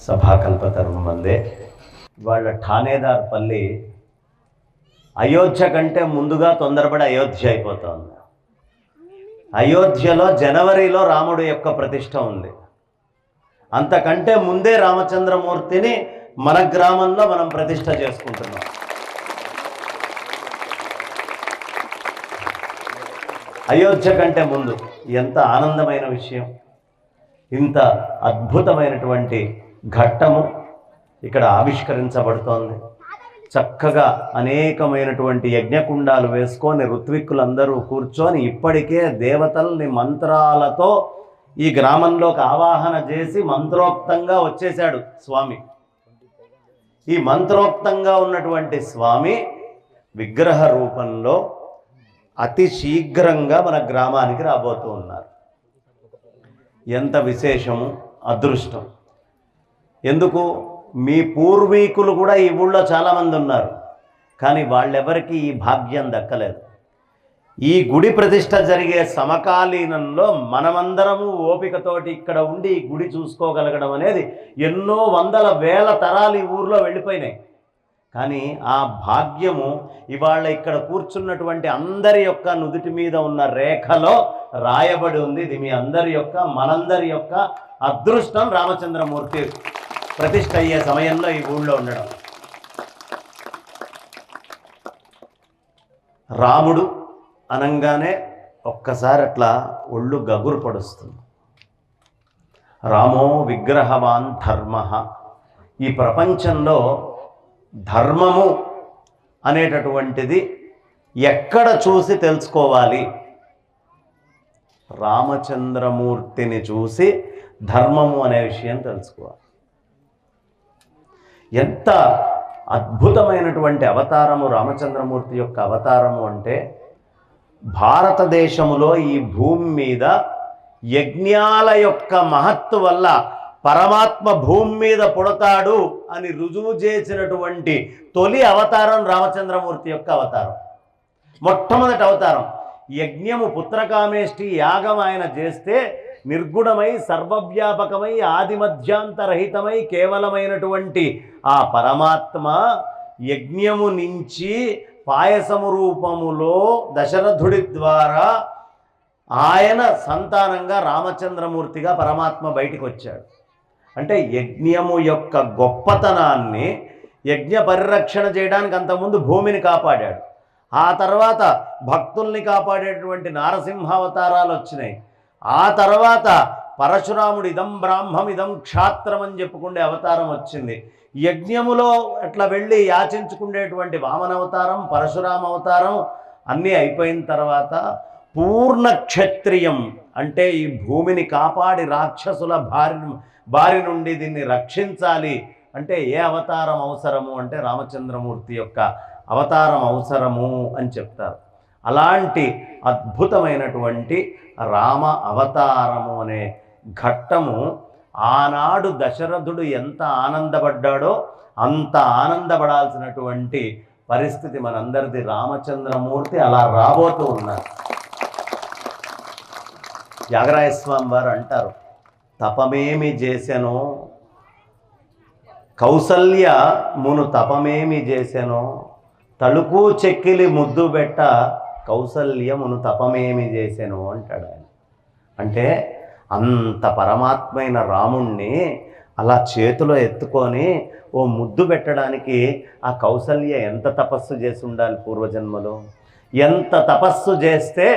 సభాకల్పతరుణం వందే. వాళ్ళ ఠానేదార్పల్లి అయోధ్య కంటే ముందుగా తొందరపడి అయోధ్య అయిపోతుంది. అయోధ్యలో జనవరిలో రాముడి యొక్క ప్రతిష్ట ఉంది. అంతకంటే ముందే రామచంద్రమూర్తిని మన గ్రామంలో మనం ప్రతిష్ట చేసుకుంటున్నాం. అయోధ్య కంటే ముందు ఎంత ఆనందమైన విషయం, ఇంత అద్భుతమైనటువంటి ఘట్టము ఇక్కడ ఆవిష్కరించబడుతోంది. చక్కగా అనేకమైనటువంటి యజ్ఞకుండాలు వేసుకొని ఋత్విక్కులందరూ కూర్చొని ఇప్పటికే దేవతల్ని మంత్రాలతో ఈ గ్రామంలోకి ఆవాహన చేసి మంత్రోక్తంగా వచ్చేశాడు స్వామి. ఈ మంత్రోక్తంగా ఉన్నటువంటి స్వామి విగ్రహ రూపంలో అతి శీఘ్రంగా మన గ్రామానికి రాబోతూ ఉన్నారు. ఎంత విశేషము, అదృష్టం. ఎందుకు, మీ పూర్వీకులు కూడా ఈ ఊళ్ళో చాలామంది ఉన్నారు, కానీ వాళ్ళెవరికి ఈ భాగ్యం దక్కలేదు. ఈ గుడి ప్రతిష్ట జరిగే సమకాలీనంలో మనమందరము ఓపికతోటి ఇక్కడ ఉండి ఈ గుడి చూసుకోగలగడం అనేది ఎన్నో వందల వేల తరాలు ఈ ఊర్లో వెళ్ళిపోయినాయి. కానీ ఆ భాగ్యము ఇవాళ ఇక్కడ కూర్చున్నటువంటి అందరి యొక్క నుదుటి మీద ఉన్న రేఖలో రాయబడి ఉంది. ఇది మీ అందరి యొక్క, మనందరి యొక్క అదృష్టం. రామచంద్రమూర్తి ప్రతిష్ఠ అయ్యే సమయంలో ఈ ఊళ్ళో ఉండడం. రాముడు అనంగానే ఒక్కసారి అట్లా ఒళ్ళు గగురు పడుస్తుంది. రామో విగ్రహవాన్ ధర్మ. ఈ ప్రపంచంలో ధర్మము అనేటటువంటిది ఎక్కడ చూసి తెలుసుకోవాలి? రామచంద్రమూర్తిని చూసి ధర్మము అనే విషయం తెలుసుకోవాలి. ఎంత అద్భుతమైనటువంటి అవతారము రామచంద్రమూర్తి యొక్క అవతారము అంటే, భారతదేశములో ఈ భూమి మీద యజ్ఞాల యొక్క మహత్తు వల్ల పరమాత్మ భూమి మీద పుడతాడు అని రుజువు చేసినటువంటి తొలి అవతారం రామచంద్రమూర్తి యొక్క అవతారం. మొట్టమొదటి అవతారం. యజ్ఞము పుత్రకామేష్టి యాగం ఆయన చేస్తే నిర్గుణమై సర్వవ్యాపకమై ఆదిమధ్యాంతరహితమై కేవలమైనటువంటి ఆ పరమాత్మ యజ్ఞము నుంచి పాయసము రూపములో దశరథుడి ద్వారా ఆయన సంతానంగా రామచంద్రమూర్తిగా పరమాత్మ బయటికి వచ్చాడు. అంటే యజ్ఞము యొక్క గొప్పతనాన్ని, యజ్ఞ పరిరక్షణ చేయడానికి అంతకుముందు భూమిని కాపాడాడు. ఆ తర్వాత భక్తుల్ని కాపాడేటువంటి నారసింహావతారాలు వచ్చినాయి. ఆ తర్వాత పరశురాముడు ఇదం బ్రాహ్మం ఇదం క్షాత్రం అని చెప్పుకునే అవతారం వచ్చింది. యజ్ఞములో అట్లా వెళ్ళి యాచించుకునేటువంటి వామనవతారం, పరశురామ అవతారం అన్నీ అయిపోయిన తర్వాత పూర్ణ క్షత్రియం అంటే ఈ భూమిని కాపాడి రాక్షసుల బారి నుండి దీన్ని రక్షించాలి అంటే ఏ అవతారం అవసరము అంటే రామచంద్రమూర్తి యొక్క అవతారం అవసరము అని చెప్తారు. అలాంటి అద్భుతమైనటువంటి రామ అవతారము అనే ఘట్టము ఆనాడు దశరథుడు ఎంత ఆనందపడ్డాడో అంత ఆనందపడాల్సినటువంటి పరిస్థితి మనందరిది. రామచంద్రమూర్తి అలా రాబోతూ ఉన్నారు. త్యాగరాయస్వామి వారు అంటారు, తపమేమి చేసెనో కౌసల్య మును తపమేమి చేసెనో తలుపు చెక్కిలి ముద్దు బెట్ట కౌసల్యమును తపమేమి చేసెను అంటాడు ఆయన. అంటే అంత పరమాత్మైన రాముణ్ణి అలా చేతిలో ఎత్తుకొని ఓ ముద్దు పెట్టడానికి ఆ కౌసల్య ఎంత తపస్సు చేసి ఉండాలి పూర్వజన్మలో. ఎంత తపస్సు చేస్తే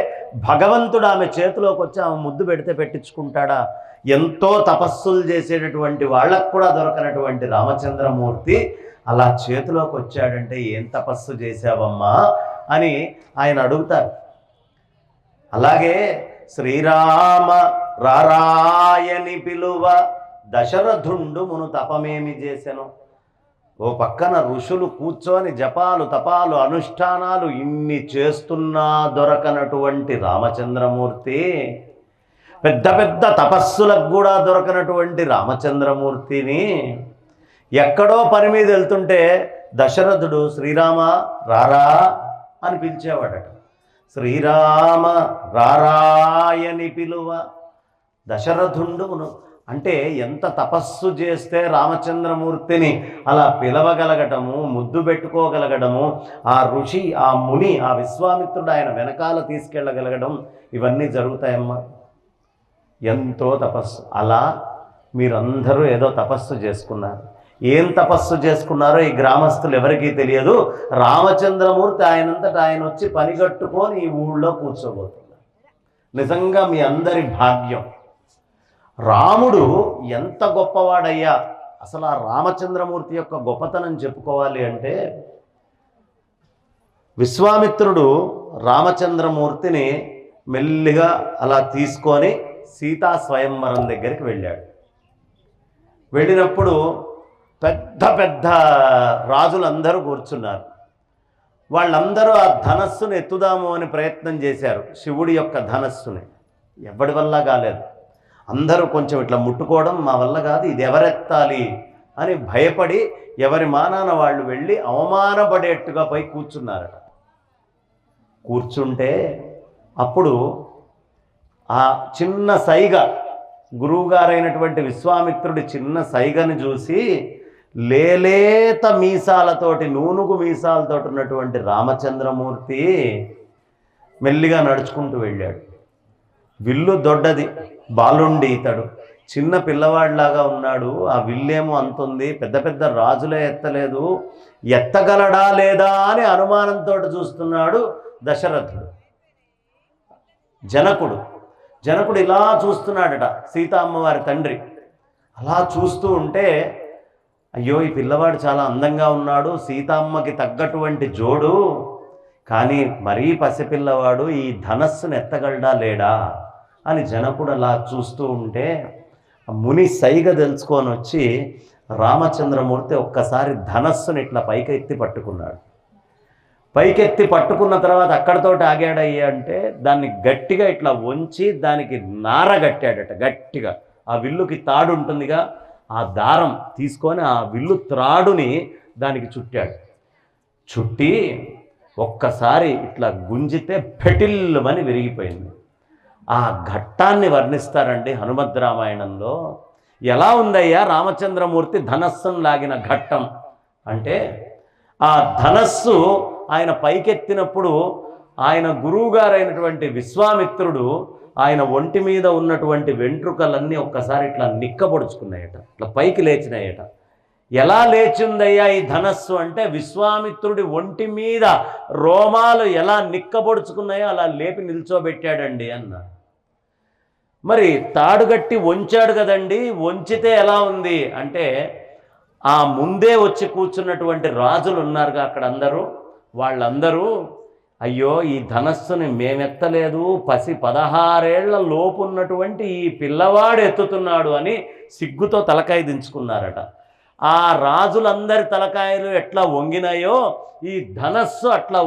భగవంతుడు ఆమె చేతిలోకి వచ్చి ఆమె ముద్దు పెడితే పెట్టించుకుంటాడా? ఎంతో తపస్సులు చేసేటటువంటి వాళ్ళకు కూడా దొరకనటువంటి రామచంద్రమూర్తి అలా చేతిలోకి వచ్చాడంటే ఏం తపస్సు చేశావమ్మా అని ఆయన అడుగుతారు. అలాగే శ్రీరామ రారాయని పిలువ దశరథుండు మును తపమేమి చేసెను. ఓ పక్కన ఋషులు కూర్చొని జపాలు తపాలు అనుష్ఠానాలు ఇన్ని చేస్తున్నా దొరకనటువంటి రామచంద్రమూర్తి, పెద్ద పెద్ద తపస్సులకు కూడా దొరకనటువంటి రామచంద్రమూర్తిని ఎక్కడో పని మీద వెళ్తుంటే దశరథుడు శ్రీరామ రారా అని పిలిచేవాడట. శ్రీరామ రారాయని పిలువ దశరథుండును అంటే ఎంత తపస్సు చేస్తే రామచంద్రమూర్తిని అలా పిలవగలగటము, ముద్దు పెట్టుకోగలగడము, ఆ ఋషి, ఆ ముని, ఆ విశ్వామిత్రుడు ఆయన వెనకాల తీసుకెళ్ళగలగడం, ఇవన్నీ జరుగుతాయమ్మా. ఎంతో తపస్సు. అలా మీరందరూ ఏదో తపస్సు చేసుకున్నారు. ఏం తపస్సు చేసుకున్నారో ఈ గ్రామస్తులు ఎవరికీ తెలియదు. రామచంద్రమూర్తి ఆయనంతటా ఆయన వచ్చి పనిగట్టుకొని ఈ ఊళ్ళో కూర్చోబోతున్నారు. నిజంగా మీ అందరి భాగ్యం. రాముడు ఎంత గొప్పవాడయ్యా. అసలు ఆ రామచంద్రమూర్తి యొక్క గొప్పతనం చెప్పుకోవాలి అంటే, విశ్వామిత్రుడు రామచంద్రమూర్తిని మెల్లిగా అలా తీసుకొని సీతా స్వయంవరం దగ్గరికి వెళ్ళాడు. వెళ్ళినప్పుడు పెద్ద పెద్ద రాజులందరూ కూర్చున్నారు. వాళ్ళందరూ ఆ ధనస్సును ఎత్తుదాము అని ప్రయత్నం చేశారు. శివుడి యొక్క ధనస్సుని ఎవడి వల్ల కాలేదు. అందరూ కొంచెం ఇట్లా ముట్టుకోవడం, మా వల్ల కాదు, ఇది ఎవరెత్తాలి అని భయపడి ఎవరి మానాన వాళ్ళు వెళ్ళి అవమానపడేట్టుగా పోయి కూర్చున్నారట. కూర్చుంటే అప్పుడు ఆ చిన్న సైగ, గురువుగారైనటువంటి విశ్వామిత్రుడి చిన్న సైగని చూసి లేలేత మీసాలతోటి, నూనుగు మీసాలతోటి ఉన్నటువంటి రామచంద్రమూర్తి మెల్లిగా నడుచుకుంటూ వెళ్ళాడు. విల్లు దొడ్డది, బాలుండి ఇతడు చిన్న పిల్లవాడిలాగా ఉన్నాడు. ఆ విల్లేమో అంతుంది, పెద్ద పెద్ద రాజులే ఎత్తలేదు, ఎత్తగలడా లేదా అని అనుమానంతో చూస్తున్నాడు దశరథుడు. జనకుడు ఇలా చూస్తున్నాడట, సీతా అమ్మవారి తండ్రి. అలా చూస్తూ ఉంటే, అయ్యో ఈ పిల్లవాడు చాలా అందంగా ఉన్నాడు, సీతమ్మకి తగ్గటువంటి జోడు, కానీ మరీ పసిపిల్లవాడు, ఈ ధనస్సును ఎత్తగలడా లేడా అని జనకుడు అలా చూస్తూ ఉంటే, ముని సైగ తెలుసుకొని వచ్చి రామచంద్రమూర్తి ఒక్కసారి ధనస్సుని ఇట్లా పైకెత్తి పట్టుకున్నాడు. పైకెత్తి పట్టుకున్న తర్వాత అక్కడితోటి ఆగాడయ్యా అంటే, దాన్ని గట్టిగా ఇట్లా వంచి దానికి నార కట్టాడట. గట్టిగా ఆ విల్లుకి తాడు ఉంటుందిగా, ఆ దారం తీసుకొని ఆ విల్లు త్రాడుని దానికి చుట్టాడు. చుట్టి ఒక్కసారి ఇట్లా గుంజితే పెటిల్లుమని విరిగిపోయింది. ఆ ఘట్టాన్ని వర్ణిస్తారండి హనుమద్ రామాయణంలో. ఎలా ఉందయ్యా రామచంద్రమూర్తి ధనస్సును లాగిన ఘట్టం అంటే, ఆ ధనస్సు ఆయన పైకెత్తినప్పుడు ఆయన గురువుగారైనటువంటి విశ్వామిత్రుడు ఆయన ఒంటి మీద ఉన్నటువంటి వెంట్రుకలన్నీ ఒక్కసారి ఇట్లా నిక్కబొడుచుకున్నాయట, ఇట్లా పైకి లేచినాయట. ఎలా లేచిందయ్యా ఈ ధనస్సు అంటే, విశ్వామిత్రుడి ఒంటి మీద రోమాలు ఎలా నిక్కబొడుచుకున్నాయో అలా లేపి నిల్చోబెట్టాడండి అన్నారు. మరి తాడుగట్టి వంచాడు కదండి, వంచితే ఎలా ఉంది అంటే, ఆ ముందే వచ్చి కూర్చున్నటువంటి రాజులు ఉన్నారుగా అక్కడ అందరూ, వాళ్ళందరూ అయ్యో ఈ ధనస్సుని మేమెత్తలేదు, 16 ఏళ్ల లోపు ఉన్నటువంటి ఈ పిల్లవాడు ఎత్తుతున్నాడు అని సిగ్గుతో తలకాయ దించుకున్నారట. ఆ రాజులందరి తలకాయలు ఎట్లా వంగినాయో ఈ ధనస్సు అట్లా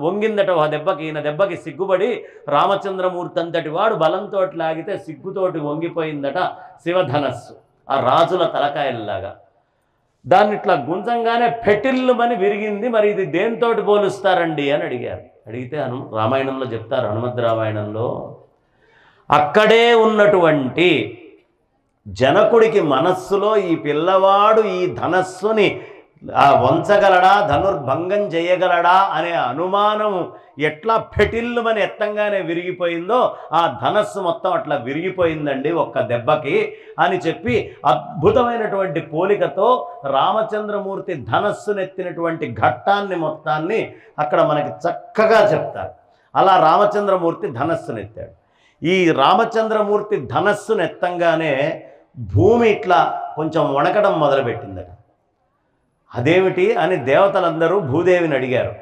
వంగిందట. ఆ దెబ్బకి, ఈయన దెబ్బకి సిగ్గుపడి రామచంద్రమూర్తి అంతటి వాడు బలంతో లాగితే సిగ్గుతోటి వంగిపోయిందట శివధనస్సు, ఆ రాజుల తలకాయల్లాగా. దాన్ని ఇట్లా గుంజంగానే పెటిల్లుమని విరిగింది. మరి ఇది దేంతోటి పోలుస్తారండి అని అడిగారు. అడిగితే రామాయణంలో చెప్తారు, హనుమద్ రామాయణంలో, అక్కడే ఉన్నటువంటి జనకుడికి మనస్సులో ఈ పిల్లవాడు ఈ ధనస్సుని వంచగలడా, ధనుర్భంగం చేయగలడా అనే అనుమానం ఎట్లా పెటిల్లుమని ఎత్తంగానే విరిగిపోయిందో, ఆ ధనస్సు మొత్తం అట్లా విరిగిపోయిందండి ఒక్క దెబ్బకి అని చెప్పి అద్భుతమైనటువంటి పోలికతో రామచంద్రమూర్తి ధనస్సునెత్తినటువంటి ఘట్టాన్ని మొత్తాన్ని అక్కడ మనకి చక్కగా చెప్తారు. అలా రామచంద్రమూర్తి ధనస్సునెత్తాడు. ఈ రామచంద్రమూర్తి ధనస్సునెత్తంగానే భూమి ఇట్లా కొంచెం వణకడం మొదలుపెట్టిందట. అదేమిటి అని దేవతలందరూ భూదేవిని అడిగారు,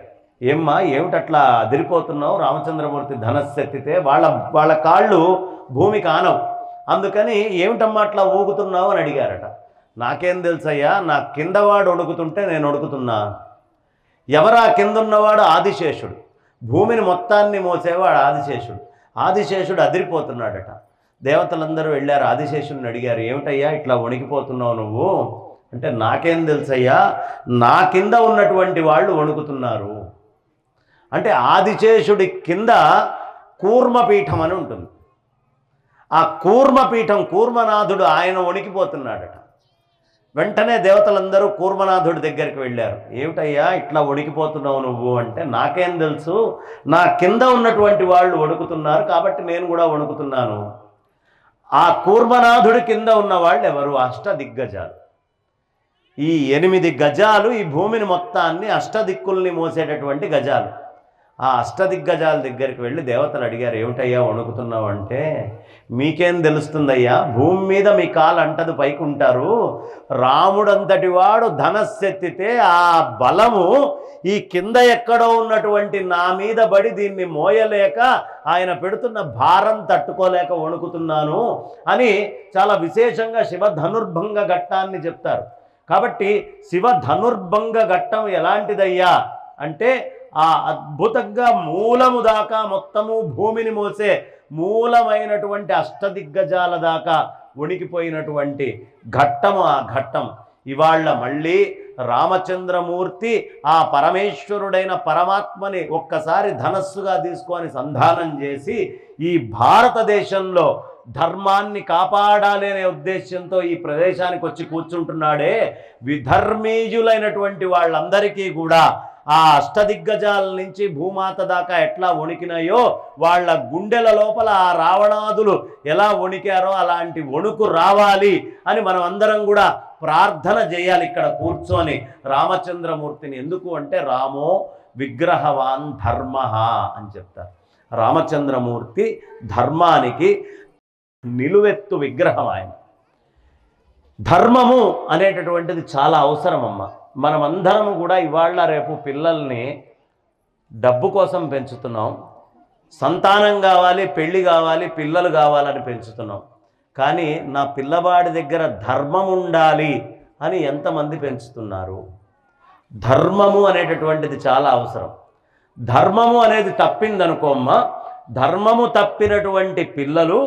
ఏమ్మా ఏమిటట్లా అదిరిపోతున్నావు, రామచంద్రమూర్తి ధనస్సు ఎత్తితే వాళ్ళ కాళ్ళు భూమికి ఆనవు, అందుకని ఏమిటమ్మా అట్లా ఊగుతున్నావు అని అడిగారట. నాకేం తెలుసయ్యా, నా కిందవాడు వణుకుతుంటే నేను వణుకుతున్నా. ఎవరా కిందున్నవాడు? ఆదిశేషుడు, భూమిని మొత్తాన్ని మోసేవాడు ఆదిశేషుడు. ఆదిశేషుడు అదిరిపోతున్నాడట. దేవతలందరూ వెళ్ళారు, ఆదిశేషుడిని అడిగారు, ఏమిటయ్యా ఇట్లా వణికిపోతున్నావు నువ్వు అంటే, నాకేం తెలుసయ్యా, నా కింద ఉన్నటువంటి వాళ్ళు వణుకుతున్నారు అంటే. ఆదిశేషుడి కింద కూర్మపీఠం అని ఉంటుంది. ఆ కూర్మపీఠం, కూర్మనాథుడు ఆయన వణికిపోతున్నాడట. వెంటనే దేవతలందరూ కూర్మనాథుడి దగ్గరికి వెళ్ళారు. ఏమిటయ్యా ఇట్లా వణికిపోతున్నావు నువ్వు అంటే, నాకేం తెలుసు, నా కింద ఉన్నటువంటి వాళ్ళు వణుకుతున్నారు కాబట్టి నేను కూడా వణుకుతున్నాను. ఆ కూర్మనాథుడి కింద ఉన్న వాళ్ళు ఎవరు? అష్టదిగ్గజాలు. ఈ 8 గజాలు ఈ భూమిని మొత్తాన్ని అష్టదిక్కుల్ని మోసేటటువంటి గజాలు. ఆ అష్టదిగ్గజాల దగ్గరికి వెళ్ళి దేవతలు అడిగారు, ఏమిటయ్యా వణుకుతున్నావు అంటే, మీకేం తెలుస్తుందయ్యా, భూమి మీద మీ కాలు అంటదు పైకి ఉంటారు, రాముడంతటి వాడు ధనస్సెత్తితే ఆ బలము ఈ కింద ఎక్కడో ఉన్నటువంటి నా మీద పడి దీన్ని మోయలేక ఆయన పెడుతున్న భారం తట్టుకోలేక వణుకుతున్నాను అని చాలా విశేషంగా శివ ధనుర్భంగ ఘట్టాన్ని చెప్తారు. కాబట్టి శివ ధనుర్భంగ ఘట్టం ఎలాంటిదయ్యా అంటే, ఆ అద్భుతంగా మూలము దాకా మొత్తము భూమిని మోసే మూలమైనటువంటి అష్టదిగ్గజాల దాకా వణికిపోయినటువంటి ఘట్టము ఆ ఘట్టం. ఇవాళ మళ్ళీ రామచంద్రమూర్తి ఆ పరమేశ్వరుడైన పరమాత్మని ఒక్కసారి ధనస్సుగా తీసుకొని సంధానం చేసి ఈ భారతదేశంలో ధర్మాన్ని కాపాడాలి అనే ఉద్దేశంతో ఈ ప్రదేశానికి వచ్చి కూర్చుంటున్నాడే. విధర్మీయులైనటువంటి వాళ్ళందరికీ కూడా ఆ అష్టదిగ్గజాల నుంచి భూమాత దాకా ఎట్లా వణికినాయో, వాళ్ళ గుండెల లోపల ఆ రావణాదులు ఎలా వణికారో అలాంటి వణుకు రావాలి అని మనం అందరం కూడా ప్రార్థన చేయాలి ఇక్కడ కూర్చొని రామచంద్రమూర్తిని. ఎందుకు అంటే, రామో విగ్రహవాన్ ధర్మ అని చెప్తారు. రామచంద్రమూర్తి ధర్మానికి నిలువెత్తు విగ్రహం. ఆయన ధర్మము అనేటటువంటిది చాలా అవసరం అమ్మ. మనమందరము కూడా ఇవాళ రేపు పిల్లల్ని డబ్బు కోసం పెంచుతున్నాం, సంతానం కావాలి, పెళ్ళి కావాలి, పిల్లలు కావాలని పెంచుతున్నాం. కానీ నా పిల్లవాడి దగ్గర ధర్మం ఉండాలి అని ఎంతమంది పెంచుతున్నారు? ధర్మము అనేటటువంటిది చాలా అవసరం. ధర్మము అనేది తప్పిందనుకోమ్మ, ధర్మము తప్పినటువంటి పిల్లలు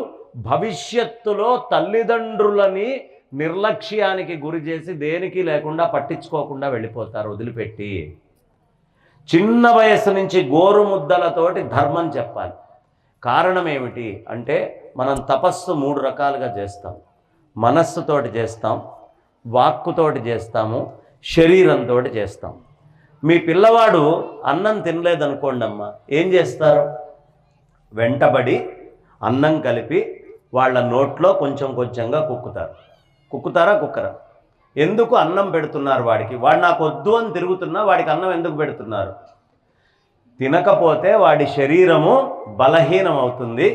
భవిష్యత్తులో తల్లిదండ్రులని నిర్లక్ష్యానికి గురి చేసి దేనికి లేకుండా పట్టించుకోకుండా వెళ్ళిపోతారు వదిలిపెట్టి. చిన్న వయసు నుంచి గోరుముద్దలతోటి ధర్మం చెప్పాలి. కారణం ఏమిటి అంటే, మనం తపస్సు 3 రకాలుగా చేస్తాం. మనస్సుతోటి చేస్తాం, వాక్కుతోటి చేస్తాము, శరీరంతో చేస్తాం. మీ పిల్లవాడు అన్నం తినలేదనుకోండి అమ్మ, ఏం చేస్తారు? వెంటబడి అన్నం కలిపి వాళ్ళ నోట్లో కొంచెం కొంచెంగా కుక్కుతారా కుక్కరా? ఎందుకు అన్నం పెడుతున్నారు వాడికి? వాడు నాకు వద్దు అని తిరుగుతున్నా వాడికి అన్నం ఎందుకు పెడుతున్నారు? తినకపోతే వాడి శరీరము బలహీనం అవుతుంది.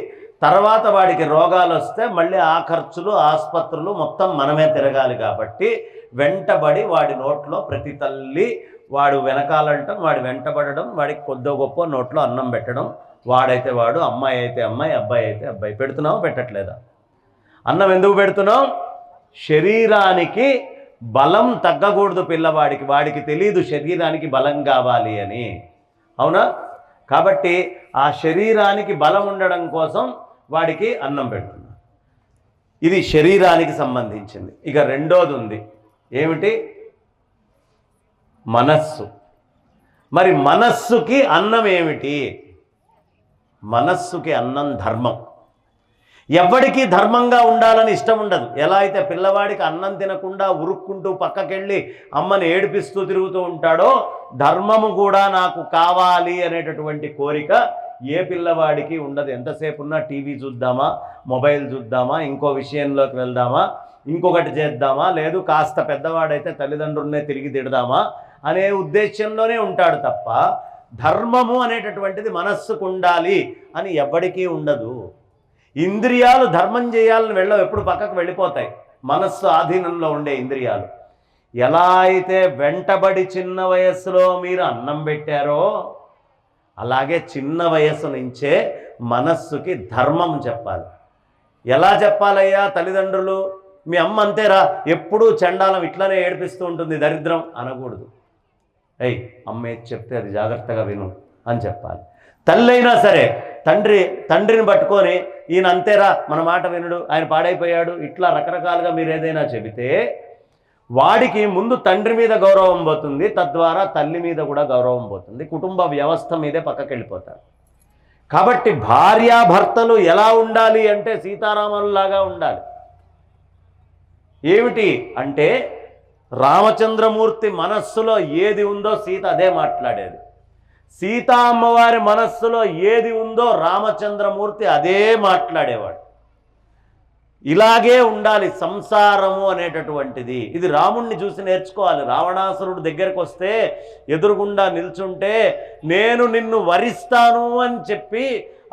తర్వాత వాడికి రోగాలు వస్తే మళ్ళీ ఆ ఖర్చులు, ఆసుపత్రులు మొత్తం మనమే తిరగాలి. కాబట్టి వెంటబడి వాడి నోట్లో ప్రతి తల్లి వాడు వెనకాలంటం, వాడి వెంటబడడం, వాడికి కొద్దో గొప్ప నోట్లో అన్నం పెట్టడం. వాడైతే వాడు, అమ్మాయి అయితే అమ్మాయి, అబ్బాయి అయితే అబ్బాయి. పెడుతున్నావు పెట్టట్లేదా? అన్నం ఎందుకు పెడుతున్నావు? శరీరానికి బలం తగ్గకూడదు పిల్లవాడికి. వాడికి తెలియదు శరీరానికి బలం కావాలి అని, అవునా? కాబట్టి ఆ శరీరానికి బలం ఉండడం కోసం వాడికి అన్నం పెడుతున్నాం. ఇది శరీరానికి సంబంధించింది. ఇక రెండోది ఉంది, ఏమిటి? మనస్సు. మరి మనస్సుకి అన్నం ఏమిటి? మనస్సుకి అన్నం ధర్మం. ఎవడికి ధర్మంగా ఉండాలని ఇష్టం ఉండదు. ఎలా అయితే పిల్లవాడికి అన్నం తినకుండా ఉరుక్కుంటూ పక్కకెళ్ళి అమ్మని ఏడిపిస్తూ తిరుగుతూ ఉంటాడో, ధర్మము కూడా నాకు కావాలి అనేటటువంటి కోరిక ఏ పిల్లవాడికి ఉండదు. ఎంతసేపు ఉన్నా టీవీ చూద్దామా, మొబైల్ చూద్దామా, ఇంకో విషయంలోకి వెళ్దామా, ఇంకొకటి చేద్దామా, లేదు కాస్త పెద్దవాడైతే తల్లిదండ్రులనే తిరిగి తిడదామా అనే ఉద్దేశంలోనే ఉంటాడు తప్ప ధర్మము అనేటటువంటిది మనస్సుకు ఉండాలి అని ఎవ్వడికీ ఉండదు. ఇంద్రియాలు ధర్మం చేయాలని వెళ్ళవు, ఎప్పుడు పక్కకు వెళ్ళిపోతాయి. మనస్సు ఆధీనంలో ఉండే ఇంద్రియాలు. ఎలా అయితే వెంటబడి చిన్న వయస్సులో మీరు అన్నం పెట్టారో, అలాగే చిన్న వయస్సు నుంచే మనస్సుకి ధర్మం చెప్పాలి. ఎలా చెప్పాలయ్యా? తల్లిదండ్రులు, మీ అమ్మ అంతేరా, ఎప్పుడూ చండాలం ఇట్లనే ఏడిపిస్తూ ఉంటుంది, దరిద్రం అనకూడదు. అమ్మ ఏది చెప్తే అది జాగ్రత్తగా విను అని చెప్పాలి. తల్లి అయినా సరే తండ్రిని పట్టుకొని, ఈయన అంతేరా, మన మాట వినడు, ఆయన పాడైపోయాడు, ఇట్లా రకరకాలుగా మీరు ఏదైనా చెబితే వాడికి ముందు తండ్రి మీద గౌరవం పోతుంది, తద్వారా తల్లి మీద కూడా గౌరవం పోతుంది, కుటుంబ వ్యవస్థ మీదే పక్కకి వెళ్ళిపోతారు. కాబట్టి భార్యాభర్తలు ఎలా ఉండాలి అంటే సీతారాముల్లాగా ఉండాలి. ఏమిటి అంటే రామచంద్రమూర్తి మనస్సులో ఏది ఉందో సీత అదే మాట్లాడేది, సీతా అమ్మవారి మనస్సులో ఏది ఉందో రామచంద్రమూర్తి అదే మాట్లాడేవాడు. ఇలాగే ఉండాలి సంసారము అనేటటువంటిది. ఇది రాముణ్ణి చూసి నేర్చుకోవాలి. రావణాసురుడు దగ్గరకు వస్తే ఎదురుగుండా నిల్చుంటే నేను నిన్ను వరిస్తాను అని చెప్పి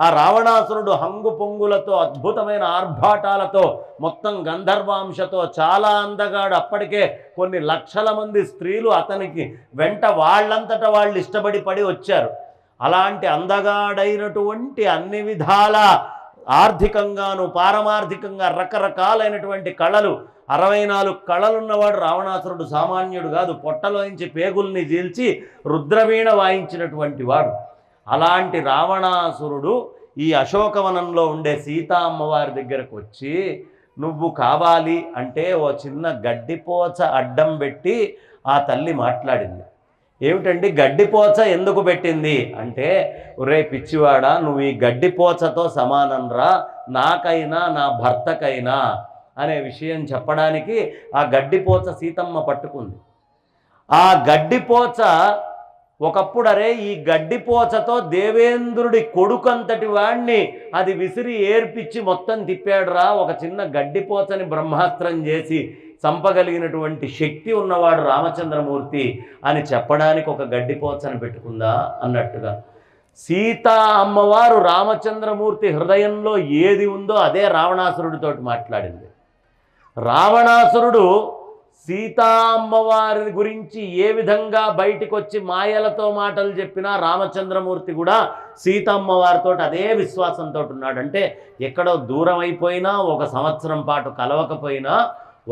ఆ రావణాసురుడు హంగు పొంగులతో అద్భుతమైన ఆర్భాటాలతో మొత్తం గంధర్వాంశతో చాలా అందగాడు. అప్పటికే కొన్ని లక్షల మంది స్త్రీలు అతనికి వెంట వాళ్ళంతట వాళ్ళు ఇష్టపడి పడి వచ్చారు. అలాంటి అందగాడైనటువంటి అన్ని విధాల ఆర్థికంగాను పారమార్థికంగా రకరకాలైనటువంటి కళలు 64 కళలున్నవాడు రావణాసురుడు సామాన్యుడు కాదు. పొట్టలోంచి పేగుల్ని చీల్చి రుద్రవీణ వాయించినటువంటి వాడు. అలాంటి రావణాసురుడు ఈ అశోకవనంలో ఉండే సీతా అమ్మవారి దగ్గరకు వచ్చి నువ్వు కావాలి అంటే ఓ చిన్న గడ్డిపోచ అడ్డం పెట్టి ఆ తల్లి మాట్లాడింది. ఏమిటండి గడ్డిపోచ ఎందుకు పెట్టింది అంటే, ఒరే పిచ్చివాడా, నువ్వు ఈ గడ్డిపోచతో సమానంరా, నాకైనా నా భర్తకైనా అనే విషయం చెప్పడానికి ఆ గడ్డిపోచ సీతమ్మ పట్టుకుంది. ఆ గడ్డిపోచ ఒకప్పుడు అరే ఈ గడ్డిపోచతో దేవేంద్రుడి కొడుకంతటి వాణ్ణి అది విసిరి ఏర్పిచ్చి మొత్తం తిప్పాడురా, ఒక చిన్న గడ్డిపోచని బ్రహ్మాస్త్రం చేసి చంపగలిగినటువంటి శక్తి ఉన్నవాడు రామచంద్రమూర్తి అని చెప్పడానికి ఒక గడ్డిపోచని పెట్టుకుందా అన్నట్టుగా సీతా అమ్మవారు రామచంద్రమూర్తి హృదయంలో ఏది ఉందో అదే రావణాసురుడితోటి మాట్లాడింది. రావణాసురుడు సీతా అమ్మవారి గురించి ఏ విధంగా బయటికి వచ్చి మాయలతో మాటలు చెప్పినా రామచంద్రమూర్తి కూడా సీతా అమ్మవారితో అదే విశ్వాసంతో ఉన్నాడు. అంటే ఎక్కడో దూరం అయిపోయినా, 1 సంవత్సరం పాటు కలవకపోయినా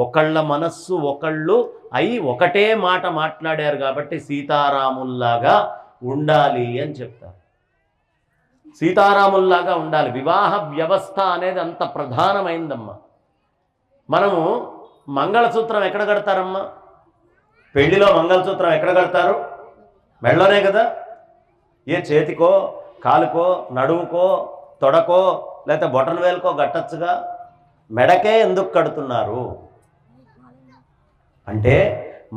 ఒకళ్ళ మనస్సు ఒకళ్ళు అయి ఒకటే మాట మాట్లాడారు కాబట్టి సీతారాముల్లాగా ఉండాలి అని చెప్తారు. సీతారాముల్లాగా ఉండాలి. వివాహ వ్యవస్థ అనేది అంత ప్రధానమైందమ్మా. మనము మంగళసూత్రం ఎక్కడ కడతారమ్మా? పెళ్లిలో మంగళసూత్రం ఎక్కడ కడతారు? మెళ్ళలోనే కదా. ఏ చేతికో కాలుకో నడుముకో తొడకో లేకపోతే బొటన వేలుకో కట్టచ్చుగా. మెడకే ఎందుకు కడుతున్నారు అంటే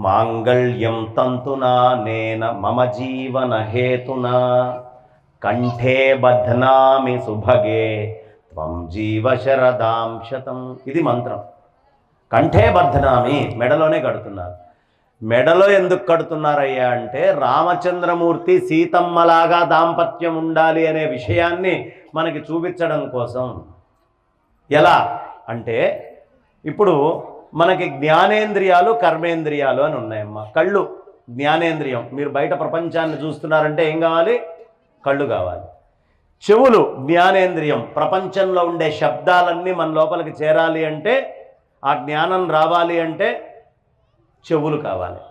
మాంగళ్యం తంతునా నేన మమ జీవన హేతునా కంఠే బధ్నామి సుభగే త్వం జీవ శరదాం శతం. ఇది మంత్రం. కంఠే బధ్నామి, మెడలోనే కడుతున్నారు. మెడలో ఎందుకు కడుతున్నారయ్యా అంటే రామచంద్రమూర్తి సీతమ్మలాగా దాంపత్యం ఉండాలి అనే విషయాన్ని మనకి చూపించడం కోసం. ఎలా అంటే ఇప్పుడు మనకి జ్ఞానేంద్రియాలు కర్మేంద్రియాలు అని ఉన్నాయమ్మా. కళ్ళు జ్ఞానేంద్రియం. మీరు బయట ప్రపంచాన్ని చూస్తున్నారంటే ఏం కావాలి? కళ్ళు కావాలి. చెవులు జ్ఞానేంద్రియం. ప్రపంచంలో ఉండే శబ్దాలన్నీ మన లోపలికి చేరాలి అంటే, ఆ జ్ఞానం రావాలి అంటే చెవులు కావాలి.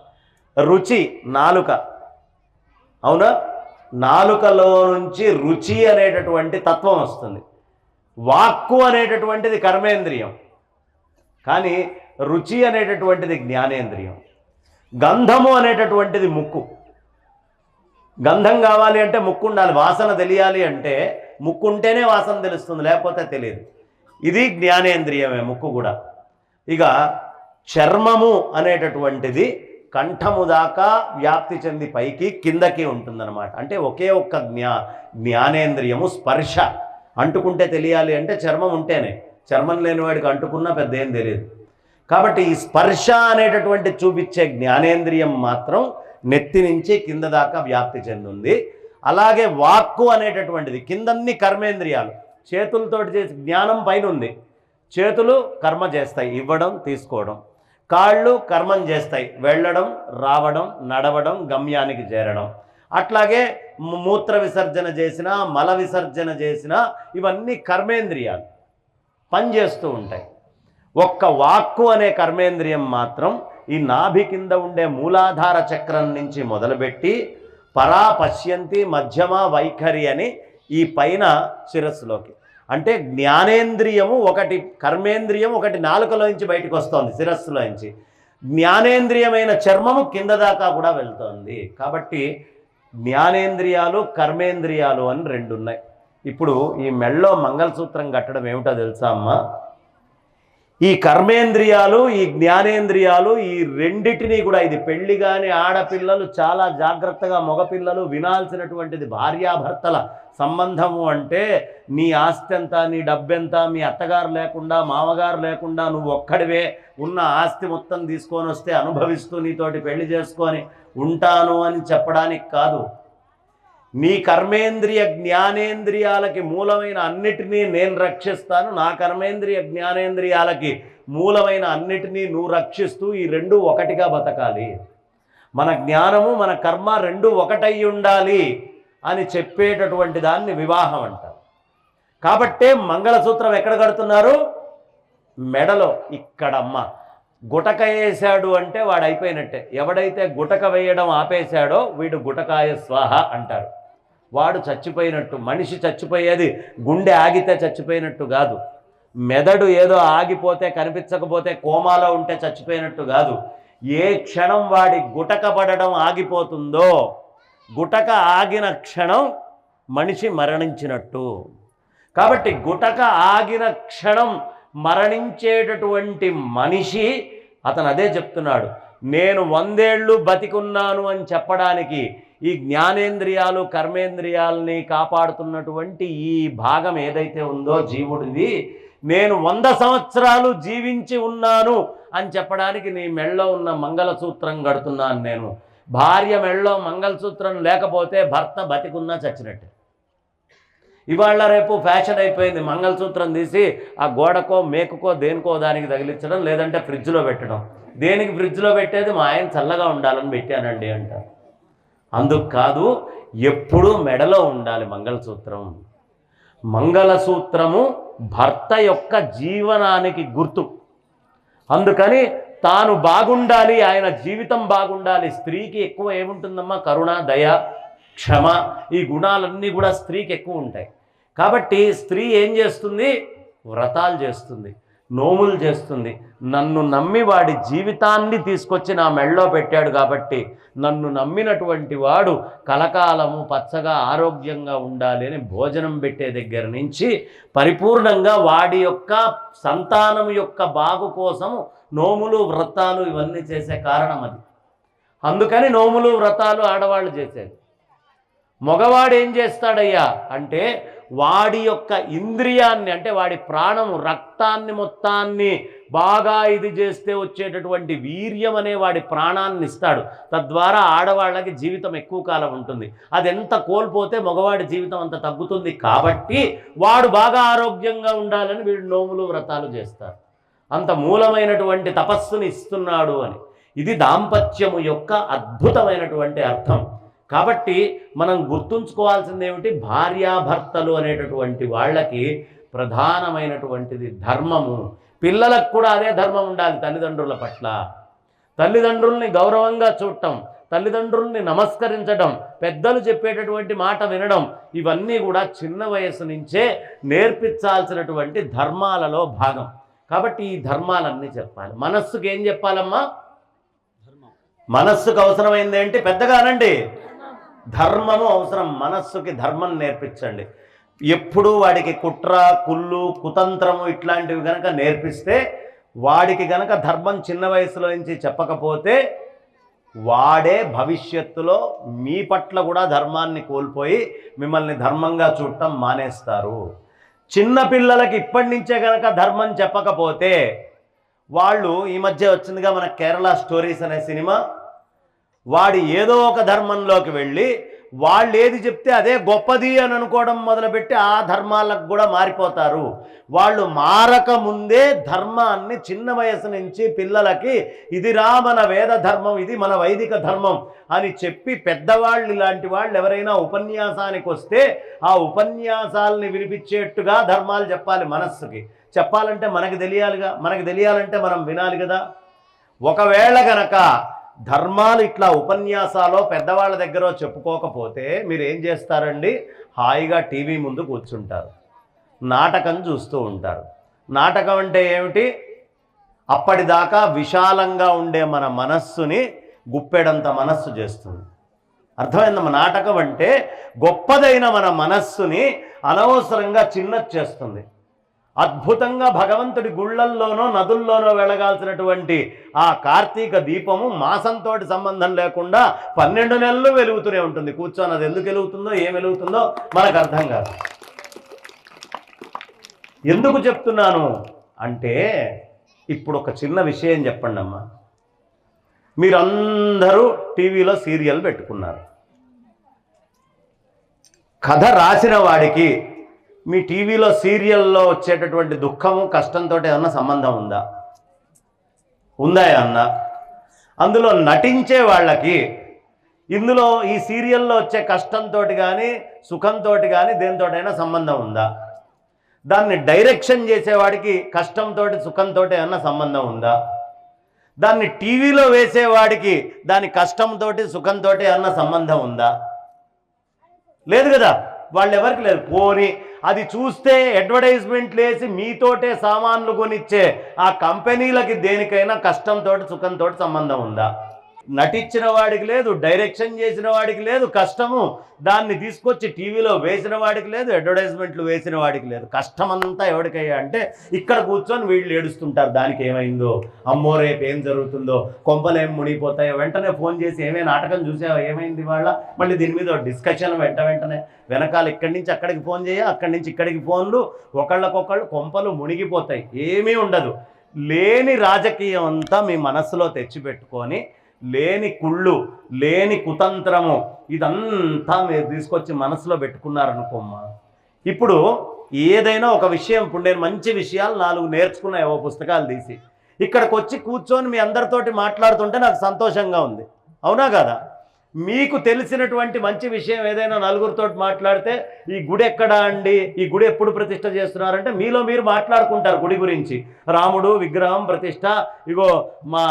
రుచి నాలుక. అవునా? నాలుకలో నుంచి రుచి అనేటటువంటి తత్వం వస్తుంది. వాక్కు అనేటటువంటిది కర్మేంద్రియం, కానీ రుచి అనేటటువంటిది జ్ఞానేంద్రియం. గంధము అనేటటువంటిది ముక్కు. గంధం కావాలి అంటే ముక్కు ఉండాలి. వాసన తెలియాలి అంటే ముక్కు ఉంటేనే వాసన తెలుస్తుంది, లేకపోతే తెలియదు. ఇది జ్ఞానేంద్రియమే ముక్కు కూడా. ఇక చర్మము అనేటటువంటిది కంఠము దాకా వ్యాప్తి చెంది పైకి కిందకి ఉంటుందన్నమాట. అంటే ఒకే ఒక్క జ్ఞానేంద్రియము స్పర్శ. అంటుకుంటే తెలియాలి అంటే చర్మం ఉంటేనే. చర్మం లేని వాడికి అంటుకున్నా పెద్ద ఏం తెలియదు. కాబట్టి ఈ స్పర్శ అనేటటువంటి చూపించే జ్ఞానేంద్రియం మాత్రం నెత్తి నుంచి కింద దాకా వ్యాప్తి చెందింది. అలాగే వాక్కు అనేటటువంటిది కిందన్ని కర్మేంద్రియాలు. చేతులతోటి చేసి జ్ఞానం పైన ఉంది. చేతులు కర్మ చేస్తాయి, ఇవ్వడం తీసుకోవడం. కాళ్ళు కర్మం చేస్తాయి, వెళ్ళడం రావడం నడవడం గమ్యానికి చేరడం. అట్లాగే మూత్ర విసర్జన చేసినా మల విసర్జన చేసినా ఇవన్నీ కర్మేంద్రియాలు పనిచేస్తూ ఉంటాయి. ఒక్క వాక్కు అనే కర్మేంద్రియం మాత్రం ఈ నాభి కింద ఉండే మూలాధార చక్రం నుంచి మొదలుపెట్టి పరా పశ్యంతి మధ్యమ వైఖరి అని ఈ పైన శిరస్సులోకి. అంటే జ్ఞానేంద్రియము ఒకటి కర్మేంద్రియం, ఒకటి నాలుకలోంచి బయటకు వస్తుంది శిరస్సులోంచి. జ్ఞానేంద్రియమైన చర్మము కింద దాకా కూడా వెళ్తుంది. కాబట్టి జ్ఞానేంద్రియాలు కర్మేంద్రియాలు అని 2 ఉన్నాయి. ఇప్పుడు ఈ మెళ్ళో మంగళసూత్రం కట్టడం ఏమిటో తెలుసా అమ్మ? ఈ కర్మేంద్రియాలు, ఈ జ్ఞానేంద్రియాలు, ఈ రెండిటినీ కూడా, ఇది పెళ్లి కాని ఆడపిల్లలు చాలా జాగ్రత్తగా, మగపిల్లలు వినాల్సినటువంటిది. భార్యాభర్తల సంబంధము అంటే నీ ఆస్తి ఎంత, నీ డబ్బెంత, మీ అత్తగారు లేకుండా మామగారు లేకుండా నువ్వు ఒక్కడివే ఉన్న ఆస్తి మొత్తం తీసుకొని వస్తే అనుభవిస్తూ నీతోటి పెళ్లి చేసుకొని ఉంటాను అని చెప్పడానికి కాదు. నీ కర్మేంద్రియ జ్ఞానేంద్రియాలకి మూలమైన అన్నిటినీ నేను రక్షిస్తాను, నా కర్మేంద్రియ జ్ఞానేంద్రియాలకి మూలమైన అన్నిటినీ నువ్వు రక్షిస్తూ ఈ రెండు ఒకటిగా బతకాలి. మన జ్ఞానము మన కర్మ రెండు ఒకటై ఉండాలి అని చెప్పేటటువంటి దాన్ని వివాహం అంటారు. కాబట్టే మంగళసూత్రం ఎక్కడ కడుతున్నారు? మెడలో. ఇక్కడమ్మ గుటక వేసాడు అంటే వాడు అయిపోయినట్టే. ఎవడైతే గుటక వేయడం ఆపేశాడో వీడు గుటకాయ స్వాహ అంటారు. వాడు చచ్చిపోయినట్టు. మనిషి చచ్చిపోయేది గుండె ఆగితే చచ్చిపోయినట్టు కాదు, మెదడు ఏదో ఆగిపోతే కనిపించకపోతే కోమాలో ఉంటే చచ్చిపోయినట్టు కాదు. ఏ క్షణం వాడి గుటక పడడం ఆగిపోతుందో, గుటక ఆగిన క్షణం మనిషి మరణించినట్టు. కాబట్టి గుటక ఆగిన క్షణం మరణించేటటువంటి మనిషి అతను అదే చెప్తున్నాడు. నేను 100 ఏళ్ళు బతికున్నాను అని చెప్పడానికి ఈ జ్ఞానేంద్రియాలు కర్మేంద్రియాలని కాపాడుతున్నటువంటి ఈ భాగం ఏదైతే ఉందో జీవుడిది, నేను 100 సంవత్సరాలు జీవించి ఉన్నాను అని చెప్పడానికి నీ మెళ్ళో ఉన్న మంగళసూత్రం కడుతున్నాను నేను. భార్య మెళ్ళో మంగళసూత్రం లేకపోతే భర్త బతికున్నా చచ్చినట్టే. ఇవాళ రేపు ఫ్యాషన్ అయిపోయింది, మంగళసూత్రం తీసి ఆ గోడకో మేకకో దేనికో దానికి తగిలించడం, లేదంటే ఫ్రిడ్జ్లో పెట్టడం. దేనికి ఫ్రిడ్జ్లో పెట్టేది? మా ఆయన చల్లగా ఉండాలని పెట్టానండి అంటారు. అందుకు కాదు, ఎప్పుడూ మెడలో ఉండాలి మంగళసూత్రం. మంగళసూత్రము భర్త యొక్క జీవనానికి గుర్తు. అందుకని తాను బాగుండాలి, ఆయన జీవితం బాగుండాలి. స్త్రీకి ఎక్కువ ఏముంటుందమ్మా? కరుణ, దయ, క్షమ, ఈ గుణాలన్నీ కూడా స్త్రీకి ఎక్కువ ఉంటాయి. కాబట్టి స్త్రీ ఏం చేస్తుంది? వ్రతాలు చేస్తుంది, నోములు చేస్తుంది. నన్ను నమ్మి వాడి జీవితాన్ని తీసుకొచ్చి నా మెళ్ళో పెట్టాడు కాబట్టి నన్ను నమ్మినటువంటి వాడు కలకాలము పచ్చగా ఆరోగ్యంగా ఉండాలి అని భోజనం పెట్టే దగ్గర నుంచి పరిపూర్ణంగా వాడి యొక్క సంతానం యొక్క బాగు కోసము నోములు వ్రతాలు ఇవన్నీ చేసే కారణం అది. అందుకని నోములు వ్రతాలు ఆడవాళ్ళు చేసేది. మగవాడు ఏం చేస్తాడయ్యా అంటే వాడి యొక్క ఇంద్రియాన్ని, అంటే వాడి ప్రాణము, రక్తాన్ని మొత్తాన్ని బాగా ఇది చేస్తే వచ్చేటటువంటి వీర్యం అనే వాడి ప్రాణాన్ని ఇస్తాడు. తద్వారా ఆడవాళ్ళకి జీవితం ఎక్కువ కాలం ఉంటుంది. అది ఎంత కోల్పోతే మగవాడి జీవితం అంత తగ్గుతుంది. కాబట్టి వాడు బాగా ఆరోగ్యంగా ఉండాలని వీడు నోములు వ్రతాలు చేస్తారు. అంత మూలమైనటువంటి తపస్సుని ఇస్తున్నాడు అని. ఇది దాంపత్యము యొక్క అద్భుతమైనటువంటి అర్థం. కాబట్టి మనం గుర్తుంచుకోవాల్సింది ఏమిటి? భార్యాభర్తలు అనేటటువంటి వాళ్ళకి ప్రధానమైనటువంటిది ధర్మము. పిల్లలకు కూడా అదే ధర్మం ఉండాలి తల్లిదండ్రుల పట్ల. తల్లిదండ్రుల్ని గౌరవంగా చూడటం, తల్లిదండ్రుల్ని నమస్కరించడం, పెద్దలు చెప్పేటటువంటి మాట వినడం, ఇవన్నీ కూడా చిన్న వయసు నుంచే నేర్పించాల్సినటువంటి ధర్మాలలో భాగం. కాబట్టి ఈ ధర్మాలన్నీ చెప్పాలి. మనస్సుకి ఏం చెప్పాలమ్మా? మనస్సుకు అవసరమైంది ఏంటి? పెద్దగా అనండి. ధర్మము అవసరం. మనస్సుకి ధర్మం నేర్పించండి. ఎప్పుడు వాడికి కుట్ర, కుళ్ళు, కుతంత్రము ఇట్లాంటివి గనక నేర్పిస్తే, వాడికి గనక ధర్మం చిన్న వయసులో నుంచి చెప్పకపోతే వాడే భవిష్యత్తులో మీ పట్ల కూడా ధర్మాన్ని కోల్పోయి మిమ్మల్ని ధర్మంగా చూడటం మానేస్తారు. చిన్నపిల్లలకి ఇప్పటి నుంచే గనక ధర్మం చెప్పకపోతే వాళ్ళు, ఈ మధ్య వచ్చిందిగా మన కేరళ స్టోరీస్ అనే సినిమా, వాడు ఏదో ఒక ధర్మంలోకి వెళ్ళి వాళ్ళు ఏది చెప్తే అదే గొప్పది అని అనుకోవడం మొదలుపెట్టి ఆ ధర్మాలకు కూడా మారిపోతారు. వాళ్ళు మారక ముందే ధర్మాన్ని చిన్న వయసు నుంచి పిల్లలకి ఇదిరా మన వేద ధర్మం, ఇది మన వైదిక ధర్మం అని చెప్పి పెద్దవాళ్ళు, ఇలాంటి వాళ్ళు ఎవరైనా ఉపన్యాసానికి వస్తే ఆ ఉపన్యాసాలని వినిపించేట్టుగా ధర్మాలు చెప్పాలి. మనస్సుకి చెప్పాలంటే మనకి తెలియాలిగా, మనకి తెలియాలంటే మనం వినాలి కదా. ఒకవేళ గనక ధర్మాలు ఇట్లా ఉపన్యాసాలో పెద్దవాళ్ళ దగ్గర చెప్పుకోకపోతే మీరు ఏం చేస్తారండి? హాయిగా టీవీ ముందు కూర్చుంటారు, నాటకం చూస్తూ ఉంటారు. నాటకం అంటే ఏమిటి? అప్పటిదాకా విశాలంగా ఉండే మన మనస్సుని గుప్పెడంత మనస్సు చేస్తుంది. అర్థమైందమ్మా? నాటకం అంటే గొప్పదైన మన మనస్సుని అనవసరంగా చిన్నది చేస్తుంది. అద్భుతంగా భగవంతుడి గుళ్ళల్లోనో నదుల్లోనో వెళ్ళగాల్సినటువంటి ఆ కార్తీక దీపము మాసంతో సంబంధం లేకుండా 12 నెలలు వెలుగుతూనే ఉంటుంది. కూర్చొని అది ఎందుకు వెలుగుతుందో ఏం వెలుగుతుందో మనకు అర్థం కాదు. ఎందుకు చెప్తున్నాను అంటే, ఇప్పుడు ఒక చిన్న విషయం చెప్పండి అమ్మా. మీరందరూ టీవీలో సీరియల్ పెట్టుకున్నారు. కథ రాసిన వాడికి మీ టీవీలో సీరియల్లో వచ్చేటటువంటి దుఃఖము కష్టంతో ఏమన్నా సంబంధం ఉందా? ఉందా అన్న? అందులో నటించే వాళ్ళకి ఇందులో ఈ సీరియల్లో వచ్చే కష్టంతో కానీ సుఖంతో కానీ దేనితోటైనా సంబంధం ఉందా? దాన్ని డైరెక్షన్ చేసేవాడికి కష్టంతో సుఖంతో ఏమన్నా సంబంధం ఉందా? దాన్ని టీవీలో వేసేవాడికి దాని కష్టంతో సుఖంతో ఏమన్నా సంబంధం ఉందా? లేదు కదా. వాళ్ళు ఎవరికి లేదు. పోనీ అది చూస్తే అడ్వర్టైజ్మెంట్లు వేసి మీతోటే సామాన్లు కొనిచ్చే ఆ కంపెనీలకి దేనికైనా కష్టంతో సుఖంతో సంబంధం ఉందా? నటించిన వాడికి లేదు, డైరెక్షన్ చేసిన వాడికి లేదు కష్టము, దాన్ని తీసుకొచ్చి టీవీలో వేసిన వాడికి లేదు, అడ్వర్టైజ్మెంట్లు వేసిన వాడికి లేదు. కష్టమంతా ఎవరికయ్యా అంటే ఇక్కడ కూర్చొని వీళ్ళు ఏడుస్తుంటారు. దానికి ఏమైందో, అమ్మో రేపు ఏం జరుగుతుందో, కొంపలు ఏం మునిగిపోతాయో, వెంటనే ఫోన్ చేసి ఏమే నాటకం చూసావో, ఏమైంది వాళ్ళ, మళ్ళీ దీని మీద డిస్కషన్ వెంటనే వెనకాల ఇక్కడి నుంచి అక్కడికి ఫోన్ చేయ, అక్కడి నుంచి ఇక్కడికి ఫోన్లు, ఒకళ్ళకొకళ్ళు కొంపలు మునిగిపోతాయి. ఏమీ ఉండదు. లేని రాజకీయం అంతా మీ మనస్సులో తెచ్చిపెట్టుకొని లేని కుళ్ళు, లేని కుతంత్రము ఇదంతా మీరు తీసుకొచ్చి మనసులో పెట్టుకున్నారనుకోమ్మా. ఇప్పుడు ఏదైనా ఒక విషయం, ఇప్పుడు నేను మంచి విషయాలు 4 నేర్చుకున్నా ఏవో పుస్తకాలు తీసి ఇక్కడికి వచ్చి కూర్చొని మీ అందరితోటి మాట్లాడుతుంటే నాకు సంతోషంగా ఉంది. అవునా కదా? మీకు తెలిసినటువంటి మంచి విషయం ఏదైనా నలుగురితో మాట్లాడితే, ఈ గుడి ఎక్కడా అండి, ఈ గుడి ఎప్పుడు ప్రతిష్ట చేస్తున్నారంటే మీలో మీరు మాట్లాడుకుంటారు గుడి గురించి. రాముడు విగ్రహం ప్రతిష్ట, ఇగో మా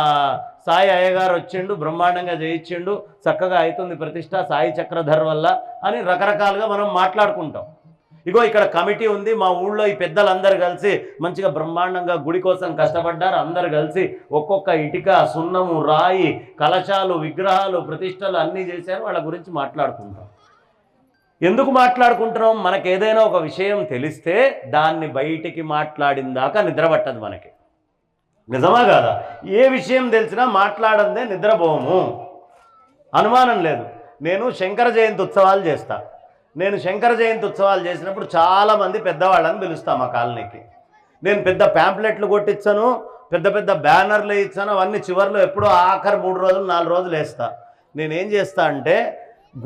సాయి అయ్యగారు వచ్చిండు, బ్రహ్మాండంగా చేయించిండు, చక్కగా అవుతుంది ప్రతిష్ట సాయి చక్రధర్ వల్ల అని రకరకాలుగా మనం మాట్లాడుకుంటాం. ఇగో ఇక్కడ కమిటీ ఉంది, మా ఊళ్ళో ఈ పెద్దలందరూ కలిసి మంచిగా బ్రహ్మాండంగా గుడి కోసం కష్టపడ్డారు, అందరు కలిసి ఒక్కొక్క ఇటుక, సున్నము, రాయి, కలశాలు, విగ్రహాలు, ప్రతిష్టలు అన్నీ చేశారు. వాళ్ళ గురించి మాట్లాడుకుంటాం. ఎందుకు మాట్లాడుకుంటున్నాం? మనకు ఏదైనా ఒక విషయం తెలిస్తే దాన్ని బయటికి మాట్లాడిన దాకా నిద్ర పట్టదు మనకి. నిజమా కాదా? ఏ విషయం తెలిసినా మాట్లాడందే నిద్రపోము, అనుమానం లేదు. నేను శంకర జయంతి ఉత్సవాలు చేస్తా. నేను శంకర జయంతి ఉత్సవాలు చేసినప్పుడు చాలామంది పెద్దవాళ్ళని పిలుస్తాను మా కాలనీకి. నేను పెద్ద ప్యాంప్లెట్లు కొట్టించాను, పెద్ద పెద్ద బ్యానర్లు ఇచ్చాను. అవన్నీ చివరిలో ఎప్పుడో ఆఖరి 3 రోజులు 4 రోజులు వేస్తా. నేనేం చేస్తా అంటే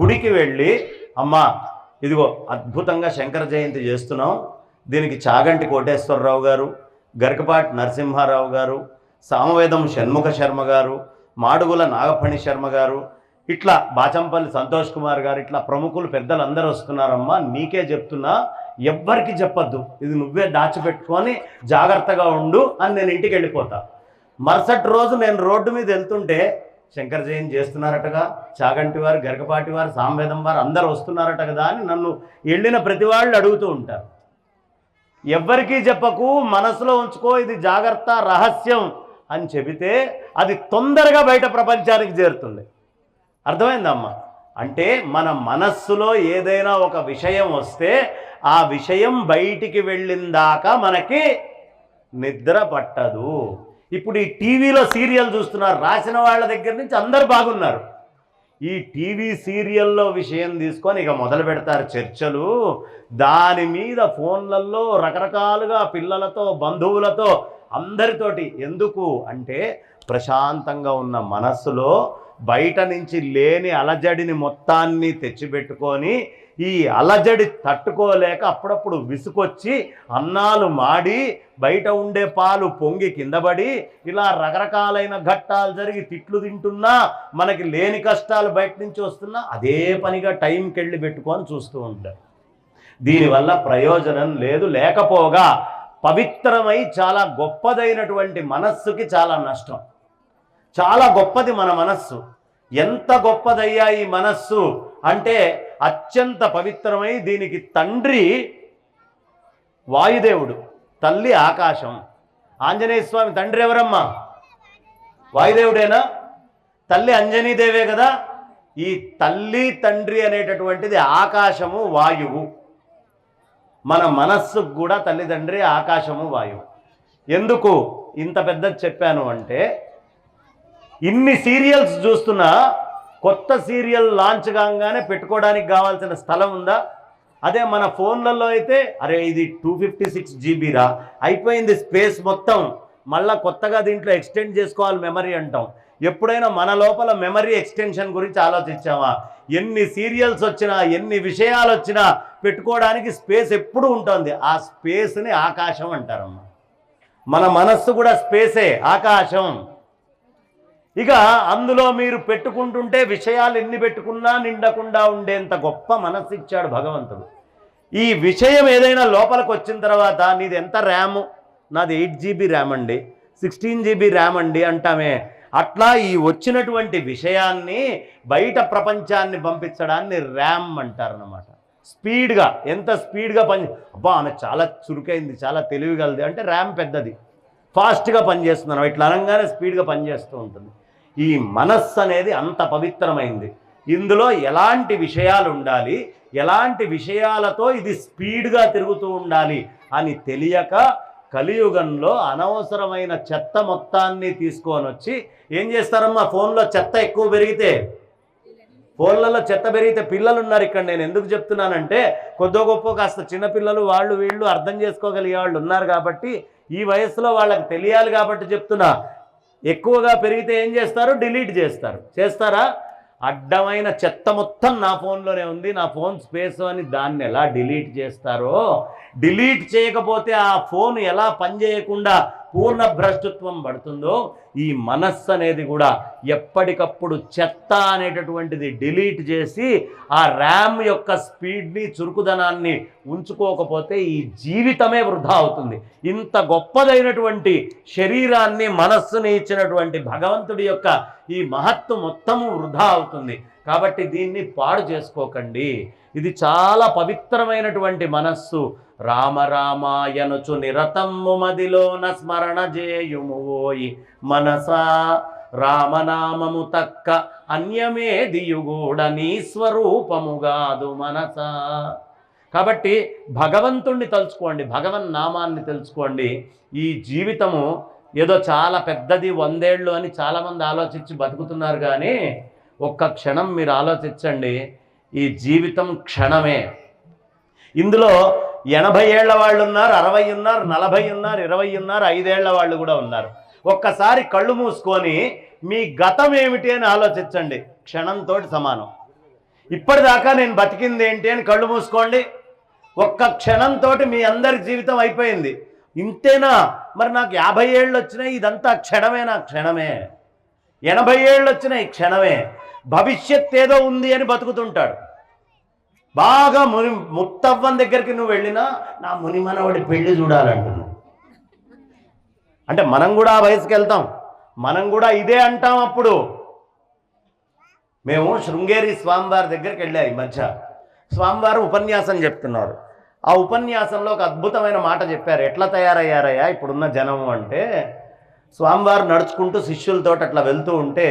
గుడికి వెళ్ళి, అమ్మా ఇదిగో అద్భుతంగా శంకర జయంతి చేస్తున్నాం, దీనికి చాగంటి కోటేశ్వరరావు గారు, గరికపాటి నరసింహారావు గారు, సామవేదం షణ్ముఖ శర్మ గారు, మాడుగుల నాగఫణి శర్మ గారు, ఇట్లా బాచంపల్లి సంతోష్ కుమార్ గారు, ఇట్లా ప్రముఖులు పెద్దలు అందరూ వస్తున్నారమ్మా, నీకే చెప్తున్నా, ఎవ్వరికి చెప్పద్దు, ఇది నువ్వే దాచిపెట్టుకొని జాగ్రత్తగా ఉండు అని నేను ఇంటికి వెళ్ళిపోతా. మరుసటి రోజు నేను రోడ్డు మీద వెళ్తుంటే శంకర జయంతి చేస్తున్నారటగా, చాగంటి వారు, గరికపాటి వారు, సామవేదం వారు అందరూ వస్తున్నారట కదా అని నన్ను వెళ్ళిన ప్రతి వాళ్ళు అడుగుతూ ఉంటారు. ఎవ్వరికీ చెప్పకు, మనసులో ఉంచుకో, ఇది జాగ్రత్త రహస్యం అని చెబితే అది తొందరగా బయట ప్రపంచానికి చేరుతుంది. అర్థమైందమ్మా? అంటే మన మనస్సులో ఏదైనా ఒక విషయం వస్తే ఆ విషయం బయటికి వెళ్ళిందాకా మనకి నిద్ర పట్టదు. ఇప్పుడు ఈ టీవీలో సీరియల్ చూస్తున్నారు, రాసిన వాళ్ళ దగ్గర నుంచి అందరు బాగున్నారు. ఈ టీవీ సీరియల్లో విషయం తీసుకొని ఇక మొదలు పెడతారు చర్చలు. దాని మీద ఫోన్లలో రకరకాలుగా పిల్లలతో, బంధువులతో, అందరితోటి. ఎందుకు అంటే ప్రశాంతంగా ఉన్న మనస్సులో బయట నుంచి లేని అలజడిని మొత్తాన్ని తెచ్చిపెట్టుకొని ఈ అలజడి తట్టుకోలేక అప్పుడప్పుడు విసుకొచ్చి అన్నాలు మాడి బయట ఉండే పాలు పొంగి కిందపడి ఇలా రకరకాలైన ఘట్టాలు జరిగి తిట్లు తింటున్నా, మనకి లేని కష్టాలు బయట నుంచి వస్తున్నా అదే పనిగా టైంకి వెళ్ళి పెట్టుకొని చూస్తూ ఉంటారు. దీనివల్ల ప్రయోజనం లేదు. లేకపోగా పవిత్రమై చాలా గొప్పదైనటువంటి మనస్సుకి చాలా నష్టం. చాలా గొప్పది మన మనస్సు. ఎంత గొప్పదయ్యా ఈ మనస్సు అంటే అత్యంత పవిత్రమై, దీనికి తండ్రి వాయుదేవుడు, తల్లి ఆకాశం. ఆంజనేయ స్వామి తండ్రి ఎవరమ్మా? వాయుదేవుడేనా? తల్లి అంజనీదేవే కదా. ఈ తల్లి తండ్రి అనేటటువంటిది ఆకాశము వాయువు. మన మనస్సుకు కూడా తల్లిదండ్రి ఆకాశము వాయువు. ఎందుకు ఇంత పెద్దది చెప్పాను అంటే, ఇన్ని సీరియల్స్ చూస్తున్నా కొత్త సీరియల్ లాంచ్ కాగానే పెట్టుకోవడానికి కావాల్సిన స్థలం ఉందా? అదే మన ఫోన్లలో అయితే అరే ఇది 256 GB రా, అయిపోయింది స్పేస్ మొత్తం, మళ్ళీ కొత్తగా దీంట్లో ఎక్స్టెండ్ చేసుకోవాలి మెమరీ అంటాం. ఎప్పుడైనా మన లోపల మెమరీ ఎక్స్టెన్షన్ గురించి ఆలోచించామా? ఎన్ని సీరియల్స్ వచ్చినా ఎన్ని విషయాలు వచ్చినా పెట్టుకోవడానికి స్పేస్ ఎప్పుడు ఉంటుంది. ఆ స్పేస్ని ఆకాశం అంటారమ్మా. మన మనస్సు కూడా స్పేసే, ఆకాశం. ఇక అందులో మీరు పెట్టుకుంటుంటే విషయాలు ఎన్ని పెట్టుకున్నా నిండకుండా ఉండేంత గొప్ప మనస్సు ఇచ్చాడు భగవంతుడు. ఈ విషయం ఏదైనా లోపలికి వచ్చిన తర్వాత నీది ఎంత ర్యాము? నాది 8 GB ర్యామ్ అండి, 16 GB ర్యామ్ అండి అంటామే. అట్లా ఈ వచ్చినటువంటి విషయాన్ని బయట ప్రపంచాన్ని పంపించడాన్ని ర్యామ్ అంటారన్నమాట. స్పీడ్గా, ఎంత స్పీడ్గా అబ్బా ఆమె చాలా చురుకైంది, చాలా తెలివిగలది అంటే ర్యామ్ పెద్దది, ఫాస్ట్గా పనిచేస్తున్నాను, ఇట్లా అనగానే స్పీడ్గా పనిచేస్తూ ఉంటుంది. ఈ మనస్సు అనేది అంత పవిత్రమైంది. ఇందులో ఎలాంటి విషయాలు ఉండాలి, ఎలాంటి విషయాలతో ఇది స్పీడ్గా తిరుగుతూ ఉండాలి అని తెలియక కలియుగంలో అనవసరమైన చెత్త మొత్తాన్ని తీసుకొని వచ్చి ఏం చేస్తారమ్మా? ఫోన్లో చెత్త ఎక్కువ పెరిగితే, ఫోన్లలో చెత్త పెరిగితే, పిల్లలు ఉన్నారు ఇక్కడ, నేను ఎందుకు చెప్తున్నానంటే కొద్దో గొప్ప కాస్త చిన్నపిల్లలు వాళ్ళు వీళ్ళు అర్థం చేసుకోగలిగే వాళ్ళు ఉన్నారు కాబట్టి, ఈ వయసులో వాళ్ళకి తెలియాలి కాబట్టి చెప్తున్నా. ఎక్కువగా పెరిగితే ఏం చేస్తారు? డిలీట్ చేస్తారా? అడ్డమైన చెత్త మొత్తం నా ఫోన్లోనే ఉంది, నా ఫోన్ స్పేస్ అని దాన్ని ఎలా డిలీట్ చేస్తారో, డిలీట్ చేయకపోతే ఆ ఫోన్ ఎలా పనిచేయకుండా పూర్ణ భ్రష్టత్వం పడుతుందో, ఈ మనస్సు అనేది కూడా ఎప్పటికప్పుడు చెత్త అనేటటువంటిది డిలీట్ చేసి ఆ ర్యామ్ యొక్క స్పీడ్ని, చురుకుదనాన్ని ఉంచుకోకపోతే ఈ జీవితమే వృధా అవుతుంది. ఇంత గొప్పదైనటువంటి శరీరాన్ని, మనస్సుని ఇచ్చినటువంటి భగవంతుడి యొక్క ఈ మహత్తు మొత్తము వృధా అవుతుంది. కాబట్టి దీన్ని పాడు చేసుకోకండి. ఇది చాలా పవిత్రమైనటువంటి మనస్సు. రామ రామాయనుచు నిరతమ్ము మదిలోన స్మరణ చేయుమువోయి మనసా, రామనామము తక్క అన్యమే దియుగూడ నీ స్వరూపముగాదు మనసా. కాబట్టి భగవంతుణ్ణి తలుచుకోండి, భగవన్నామాన్ని తెలుసుకోండి. ఈ జీవితము ఏదో చాలా పెద్దది, 100 ఏళ్ళు అని చాలామంది ఆలోచించి బతుకుతున్నారు. కానీ ఒక్క క్షణం మీరు ఆలోచించండి, ఈ జీవితం క్షణమే. ఇందులో 80 ఏళ్ల వాళ్ళు ఉన్నారు, 60 ఉన్నారు, 40 ఉన్నారు, 20 ఉన్నారు, 5 ఏళ్ల వాళ్ళు కూడా ఉన్నారు. ఒక్కసారి కళ్ళు మూసుకొని మీ గతం ఏమిటి అని ఆలోచించండి, క్షణంతో సమానం. ఇప్పటిదాకా నేను బతికింది ఏంటి అని కళ్ళు మూసుకోండి, ఒక్క క్షణంతో మీ అందరి జీవితం అయిపోయింది. ఇంతేనా? మరి నాకు 50 ఏళ్ళు వచ్చినాయి, ఇదంతా క్షణమేనా? క్షణమే. 80 ఏళ్ళు వచ్చినాయి, క్షణమే. భవిష్యత్ ఏదో ఉంది అని బతుకుతుంటాడు. బాగా ముత్తవ్వన్ దగ్గరికి నువ్వు వెళ్ళినా నా మునిమనవాడి పెళ్లి చూడాలంటున్నావు. అంటే మనం కూడా ఆ వయసుకి వెళ్తాం, మనం కూడా ఇదే అంటాం. అప్పుడు మేము శృంగేరి స్వామివారి దగ్గరికి వెళ్ళా. ఈ మధ్య స్వామివారు ఉపన్యాసం చెప్తున్నారు. ఆ ఉపన్యాసంలో ఒక అద్భుతమైన మాట చెప్పారు. ఎట్లా తయారయ్యారయ్యా ఇప్పుడున్న జనము అంటే, స్వామివారు నడుచుకుంటూ శిష్యులతో అట్లా వెళ్తూ ఉంటే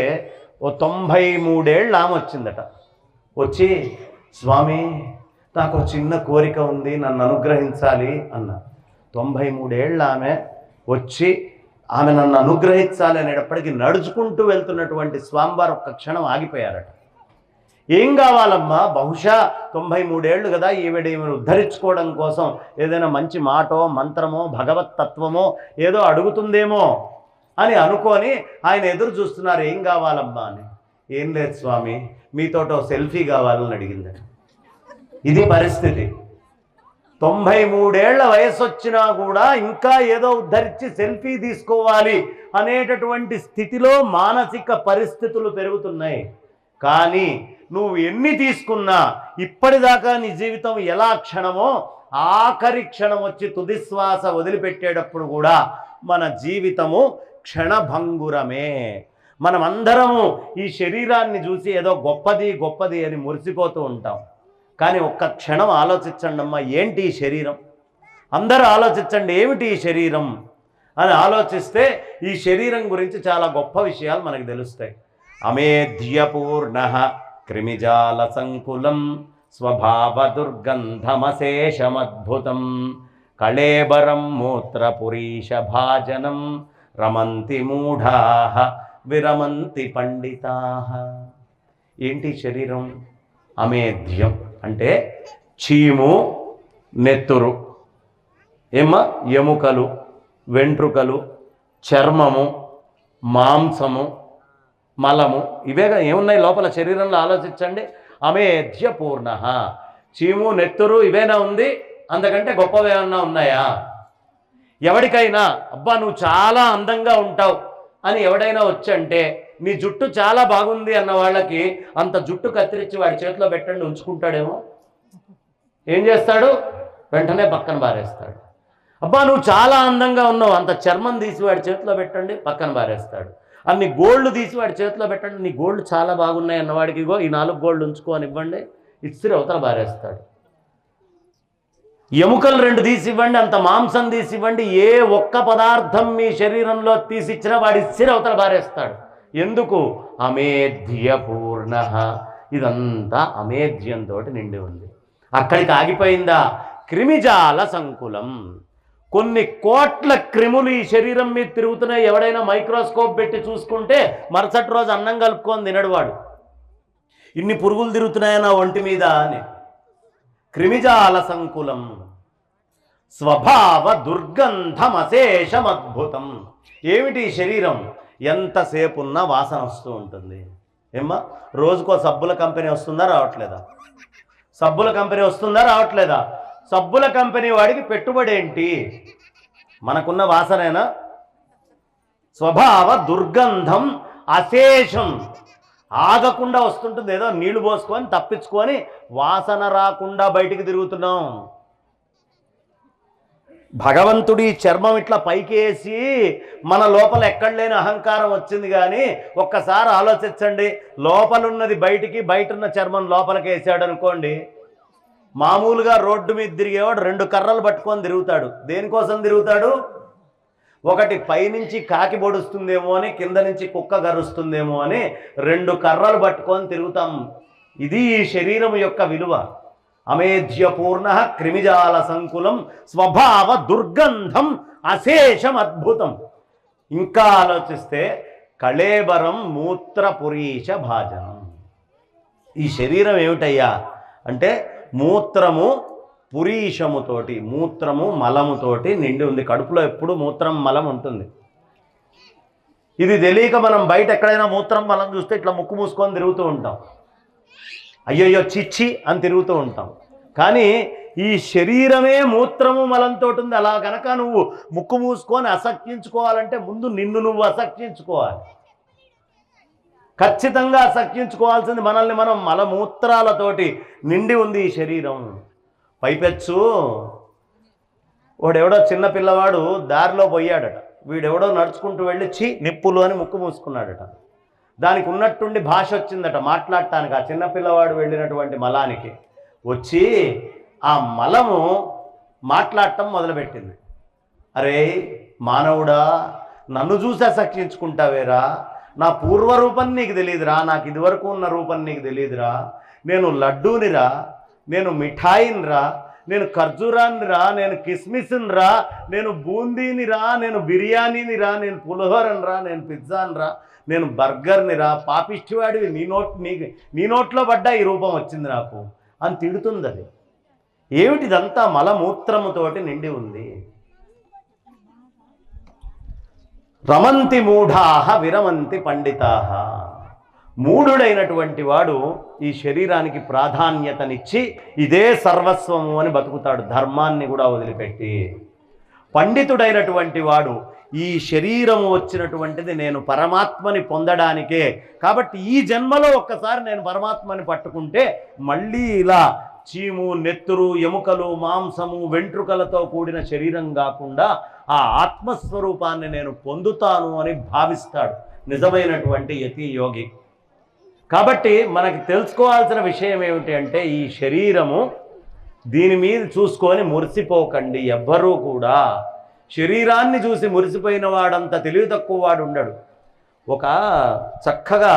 ఓ 93 ఏళ్ళు ఆమె వచ్చిందట. వచ్చి స్వామి నాకు చిన్న కోరిక ఉంది, నన్ను అనుగ్రహించాలి అన్న. 93 ఏళ్ళ ఆమె వచ్చి ఆమె నన్ను అనుగ్రహించాలి అనేటప్పటికీ నడుచుకుంటూ వెళ్తున్నటువంటి స్వామివారు ఒక్క క్షణం ఆగిపోయారట. ఏం కావాలమ్మా? బహుశా 93 ఏళ్ళు కదా, ఈమెను ఉద్ధరించుకోవడం కోసం ఏదైనా మంచి మాటో మంత్రమో భగవతత్వమో ఏదో అడుగుతుందేమో అని అనుకొని ఆయన ఎదురు చూస్తున్నారు. ఏం కావాలమ్మా అని. ఏం లేదు స్వామి, మీతోటో సెల్ఫీ కావాలని అడిగిందట. ఇది పరిస్థితి. 93 ఏళ్ల వయసు వచ్చినా కూడా ఇంకా ఏదో ఉద్ధరించి సెల్ఫీ తీసుకోవాలి అనేటటువంటి స్థితిలో మానసిక పరిస్థితులు పెరుగుతున్నాయి. కానీ నువ్వు ఎన్ని తీసుకున్నా ఇప్పటిదాకా నీ జీవితం ఎలా క్షణమో, ఆఖరి క్షణం వచ్చి తుదిశ్వాస వదిలిపెట్టేటప్పుడు కూడా మన జీవితము క్షణభంగురమే. మనమందరము ఈ శరీరాన్ని చూసి ఏదో గొప్పది అని మురిసిపోతూ ఉంటాం. కానీ ఒక్క క్షణం ఆలోచించండి అమ్మా, ఏంటి ఈ శరీరం? అందరూ ఆలోచించండి, ఏమిటి ఈ శరీరం అని ఆలోచిస్తే ఈ శరీరం గురించి చాలా గొప్ప విషయాలు మనకు తెలుస్తాయి. అమేధ్యపూర్ణ క్రిమిజాల సంకులం స్వభావ దుర్గంధమశేషమద్భుతం కళేబరం మూత్రపురీష భాజనం రమంతి మూఢాః విరమంతి పండితాః. ఏంటి శరీరం? అమేధ్యం అంటే చీము, నెత్తురు, ఎముకలు, వెంట్రుకలు, చర్మము, మాంసము, మలము, ఇవేగా ఏమున్నాయి లోపల శరీరంలో? ఆలోచించండి. అమేధ్య పూర్ణ. చీము, నెత్తురు ఇవేనా ఉంది? అంతకంటే గొప్పవి ఏమన్నా ఉన్నాయా? ఎవరికైనా అబ్బా నువ్వు చాలా అందంగా ఉంటావు అని ఎవడైనా వచ్చంటే, నీ జుట్టు చాలా బాగుంది అన్న వాళ్ళకి అంత జుట్టు కత్తిరించి వాడి చేతిలో పెట్టండి, ఉంచుకుంటాడేమో? ఏం చేస్తాడు? వెంటనే పక్కన బారేస్తాడు. అబ్బా నువ్వు చాలా అందంగా ఉన్నావు, అంత చర్మం తీసి వాడి చేతిలో పెట్టండి, పక్కన బారేస్తాడు. అన్ని గోల్డ్ తీసి వాడి చేతిలో పెట్టండి, నీ గోల్డ్ చాలా బాగున్నాయి అన్నవాడికి ఇగో ఈ 4 గోల్డ్ ఉంచుకో అని ఇవ్వండి, ఇచ్చిరి అవతల బారేస్తాడు. ఎముకలు 2 తీసి ఇవ్వండి, అంత మాంసం తీసి ఇవ్వండి, ఏ ఒక్క పదార్థం మీ శరీరంలో తీసిచ్చినా వాడి ఇచ్చిరి అవతల బారేస్తాడు. ఎందుకు? అమేధ్య పూర్ణ. ఇదంతా అమేధ్యంతో నిండి ఉంది. అక్కడికి ఆగిపోయిందా? క్రిమిజాల సంకులం. కొన్ని కోట్ల క్రిములు ఈ శరీరం మీద తిరుగుతున్నాయి. ఎవడైనా మైక్రోస్కోప్ పెట్టి చూసుకుంటే మరుసటి రోజు అన్నం కలుపుకొని తినడు వాడు. ఇన్ని పురుగులు తిరుగుతున్నాయా నా ఒంటి మీద అని. క్రిమిజాల సంకులం స్వభావ దుర్గంధమశేషమద్భుతం. ఏమిటి శరీరం? ఎంతసేపు ఉన్నా వాసన వస్తూ ఉంటుంది. ఏమ్మా రోజుకో సబ్బుల కంపెనీ వస్తుందా రావట్లేదా? సబ్బుల కంపెనీ వస్తుందా రావట్లేదా? సబ్బుల కంపెనీ వాడికి పెట్టుబడి ఏంటి? మనకున్న వాసనేనా? స్వభావ దుర్గంధం అశేషం, ఆగకుండా వస్తుంటుంది. ఏదో నీళ్లు పోసుకొని తప్పించుకొని వాసన రాకుండా బయటికి తిరుగుతున్నాం. భగవంతుడి చర్మం ఇట్లా పైకేసి మన లోపల ఎక్కడ లేని అహంకారం వచ్చింది. కానీ ఒక్కసారి ఆలోచించండి, లోపలున్నది బయటికి, బయట ఉన్న చర్మం లోపలికి వేసాడు అనుకోండి, మామూలుగా రోడ్డు మీద తిరిగేవాడు 2 కర్రలు పట్టుకొని తిరుగుతాడు. దేనికోసం తిరుగుతాడు? ఒకటి పైనుంచి కాకి పొడుస్తుందేమో అని, కింద నుంచి కుక్క గరుస్తుందేమో అని 2 కర్రలు పట్టుకొని తిరుగుతాం. ఇది ఈ శరీరం యొక్క విలువ. అమేధ్య పూర్ణ క్రిమిజాల సంకులం స్వభావ దుర్గంధం అశేషం అద్భుతం. ఇంకా ఆలోచిస్తే కళేబరం మూత్రపురీష భాజనం. ఈ శరీరం ఏమిటయ్యా అంటే మూత్రము పురీషముతోటి, మూత్రము మలముతోటి నిండి ఉంది. కడుపులో ఎప్పుడు మూత్రం మలం ఉంటుంది. ఇది తెలియక మనం బయట ఎక్కడైనా మూత్రం మలం చూస్తే ఇట్లా ముక్కు మూసుకొని తిరుగుతూ ఉంటాం. అయ్యయ్యో చిచ్చి అని తిరుగుతూ ఉంటాం. కానీ ఈ శరీరమే మూత్రము మలంతో ఉంది. అలా కనుక నువ్వు ముక్కు మూసుకొని అసక్తించుకోవాలంటే ముందు నిన్ను నువ్వు అసక్తించుకోవాలి. ఖచ్చితంగా అసక్తించుకోవాల్సింది మనల్ని మనం. మలమూత్రాలతోటి నిండి ఉంది ఈ శరీరం. పైపెచ్చు వాడెవడో చిన్న పిల్లవాడు దారిలో పోయాడట. వీడెవడో నడుచుకుంటూ వెళ్ళి ఛీ నిప్పులు అని ముక్కు మూసుకున్నాడట. దానికి ఉన్నట్టుండి భాష వచ్చిందట మాట్లాడటానికి. ఆ చిన్నపిల్లవాడు వెళ్ళినటువంటి మలానికి వచ్చి ఆ మలము మాట్లాడటం మొదలుపెట్టింది. అరే మానవుడా, నన్ను చూసి అసక్తించుకుంటావేరా? నా పూర్వరూపం నీకు తెలియదురా, నాకు ఇదివరకు ఉన్న రూపం నీకు తెలియదురా, నేను లడ్డూనిరా, నేను మిఠాయినిరా, నేను ఖర్జూరాన్నిరా, నేను కిస్మిస్నిరా, నేను బూందీనిరా, నేను బిర్యానీనిరా, నేను పులిహోరనిరా, నేను పిజ్జానిరా, నేను బర్గర్నిరా, పాపిష్టివాడివి, నీ నోట్లో పడ్డా ఈ రూపం వచ్చింది నాకు అని తిడుతుంది. అది ఏమిటిదంతా? మలమూత్రముతోటి నిండి ఉంది. రమంతి మూఢాః విరమంతి పండితాః. మూఢుడైనటువంటి వాడు ఈ శరీరానికి ప్రాధాన్యతనిచ్చి ఇదే సర్వస్వము అని బతుకుతాడు, ధర్మాన్ని కూడా వదిలిపెట్టి. పండితుడైనటువంటి వాడు ఈ శరీరము వచ్చినటువంటిది నేను పరమాత్మని పొందడానికే, కాబట్టి ఈ జన్మలో ఒక్కసారి నేను పరమాత్మని పట్టుకుంటే మళ్ళీ ఇలా చీము, నెత్తురు, ఎముకలు, మాంసము, వెంట్రుకలతో కూడిన శరీరం కాకుండా ఆ ఆత్మస్వరూపాన్ని నేను పొందుతాను అని భావిస్తాడు నిజమైనటువంటి యతి యోగి. కాబట్టి మనకి తెలుసుకోవాల్సిన విషయం ఏమిటి అంటే ఈ శరీరము, దీని మీద చూసుకొని మురిసిపోకండి. ఎవ్వరూ కూడా శరీరాన్ని చూసి మురిసిపోయిన వాడంత తెలివి తక్కువ వాడు ఉండడు. ఒక చక్కగా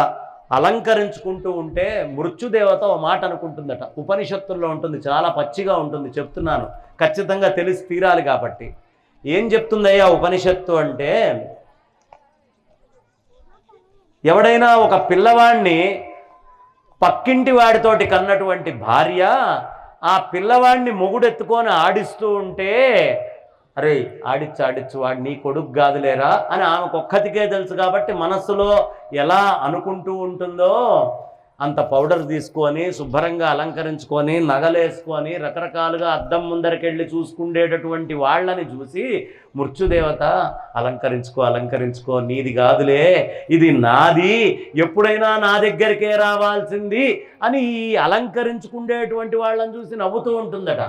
అలంకరించుకుంటూ ఉంటే మృత్యుదేవత ఓ మాట అనుకుంటుందట. ఉపనిషత్తుల్లో ఉంటుంది, చాలా పచ్చిగా ఉంటుంది, చెప్తున్నాను, ఖచ్చితంగా తెలిసి తీరాలి కాబట్టి. ఏం చెప్తుందయ్యా ఉపనిషత్తు అంటే, ఎవడైనా ఒక పిల్లవాడిని పక్కింటి వాడితోటి కన్నటువంటి భార్య ఆ పిల్లవాడిని మొగుడెత్తుకొని ఆడిస్తూ ఉంటే, అరే ఆడిచ్చు వాడు నీ కొడుకు కాదులేరా అని ఆమెకు ఒక్కతికే తెలుసు కాబట్టి మనస్సులో ఎలా అనుకుంటూ ఉంటుందో అంత పౌడర్ తీసుకొని శుభ్రంగా అలంకరించుకొని నగలేసుకొని రకరకాలుగా అద్దం ముందరికెళ్ళి చూసుకునేటటువంటి వాళ్ళని చూసి మృత్యుదేవత అలంకరించుకో నీది కాదులే, ఇది నాది, ఎప్పుడైనా నా దగ్గరికే రావాల్సింది అని ఈ అలంకరించుకునేటువంటి వాళ్ళని చూసి నవ్వుతూ ఉంటుందట.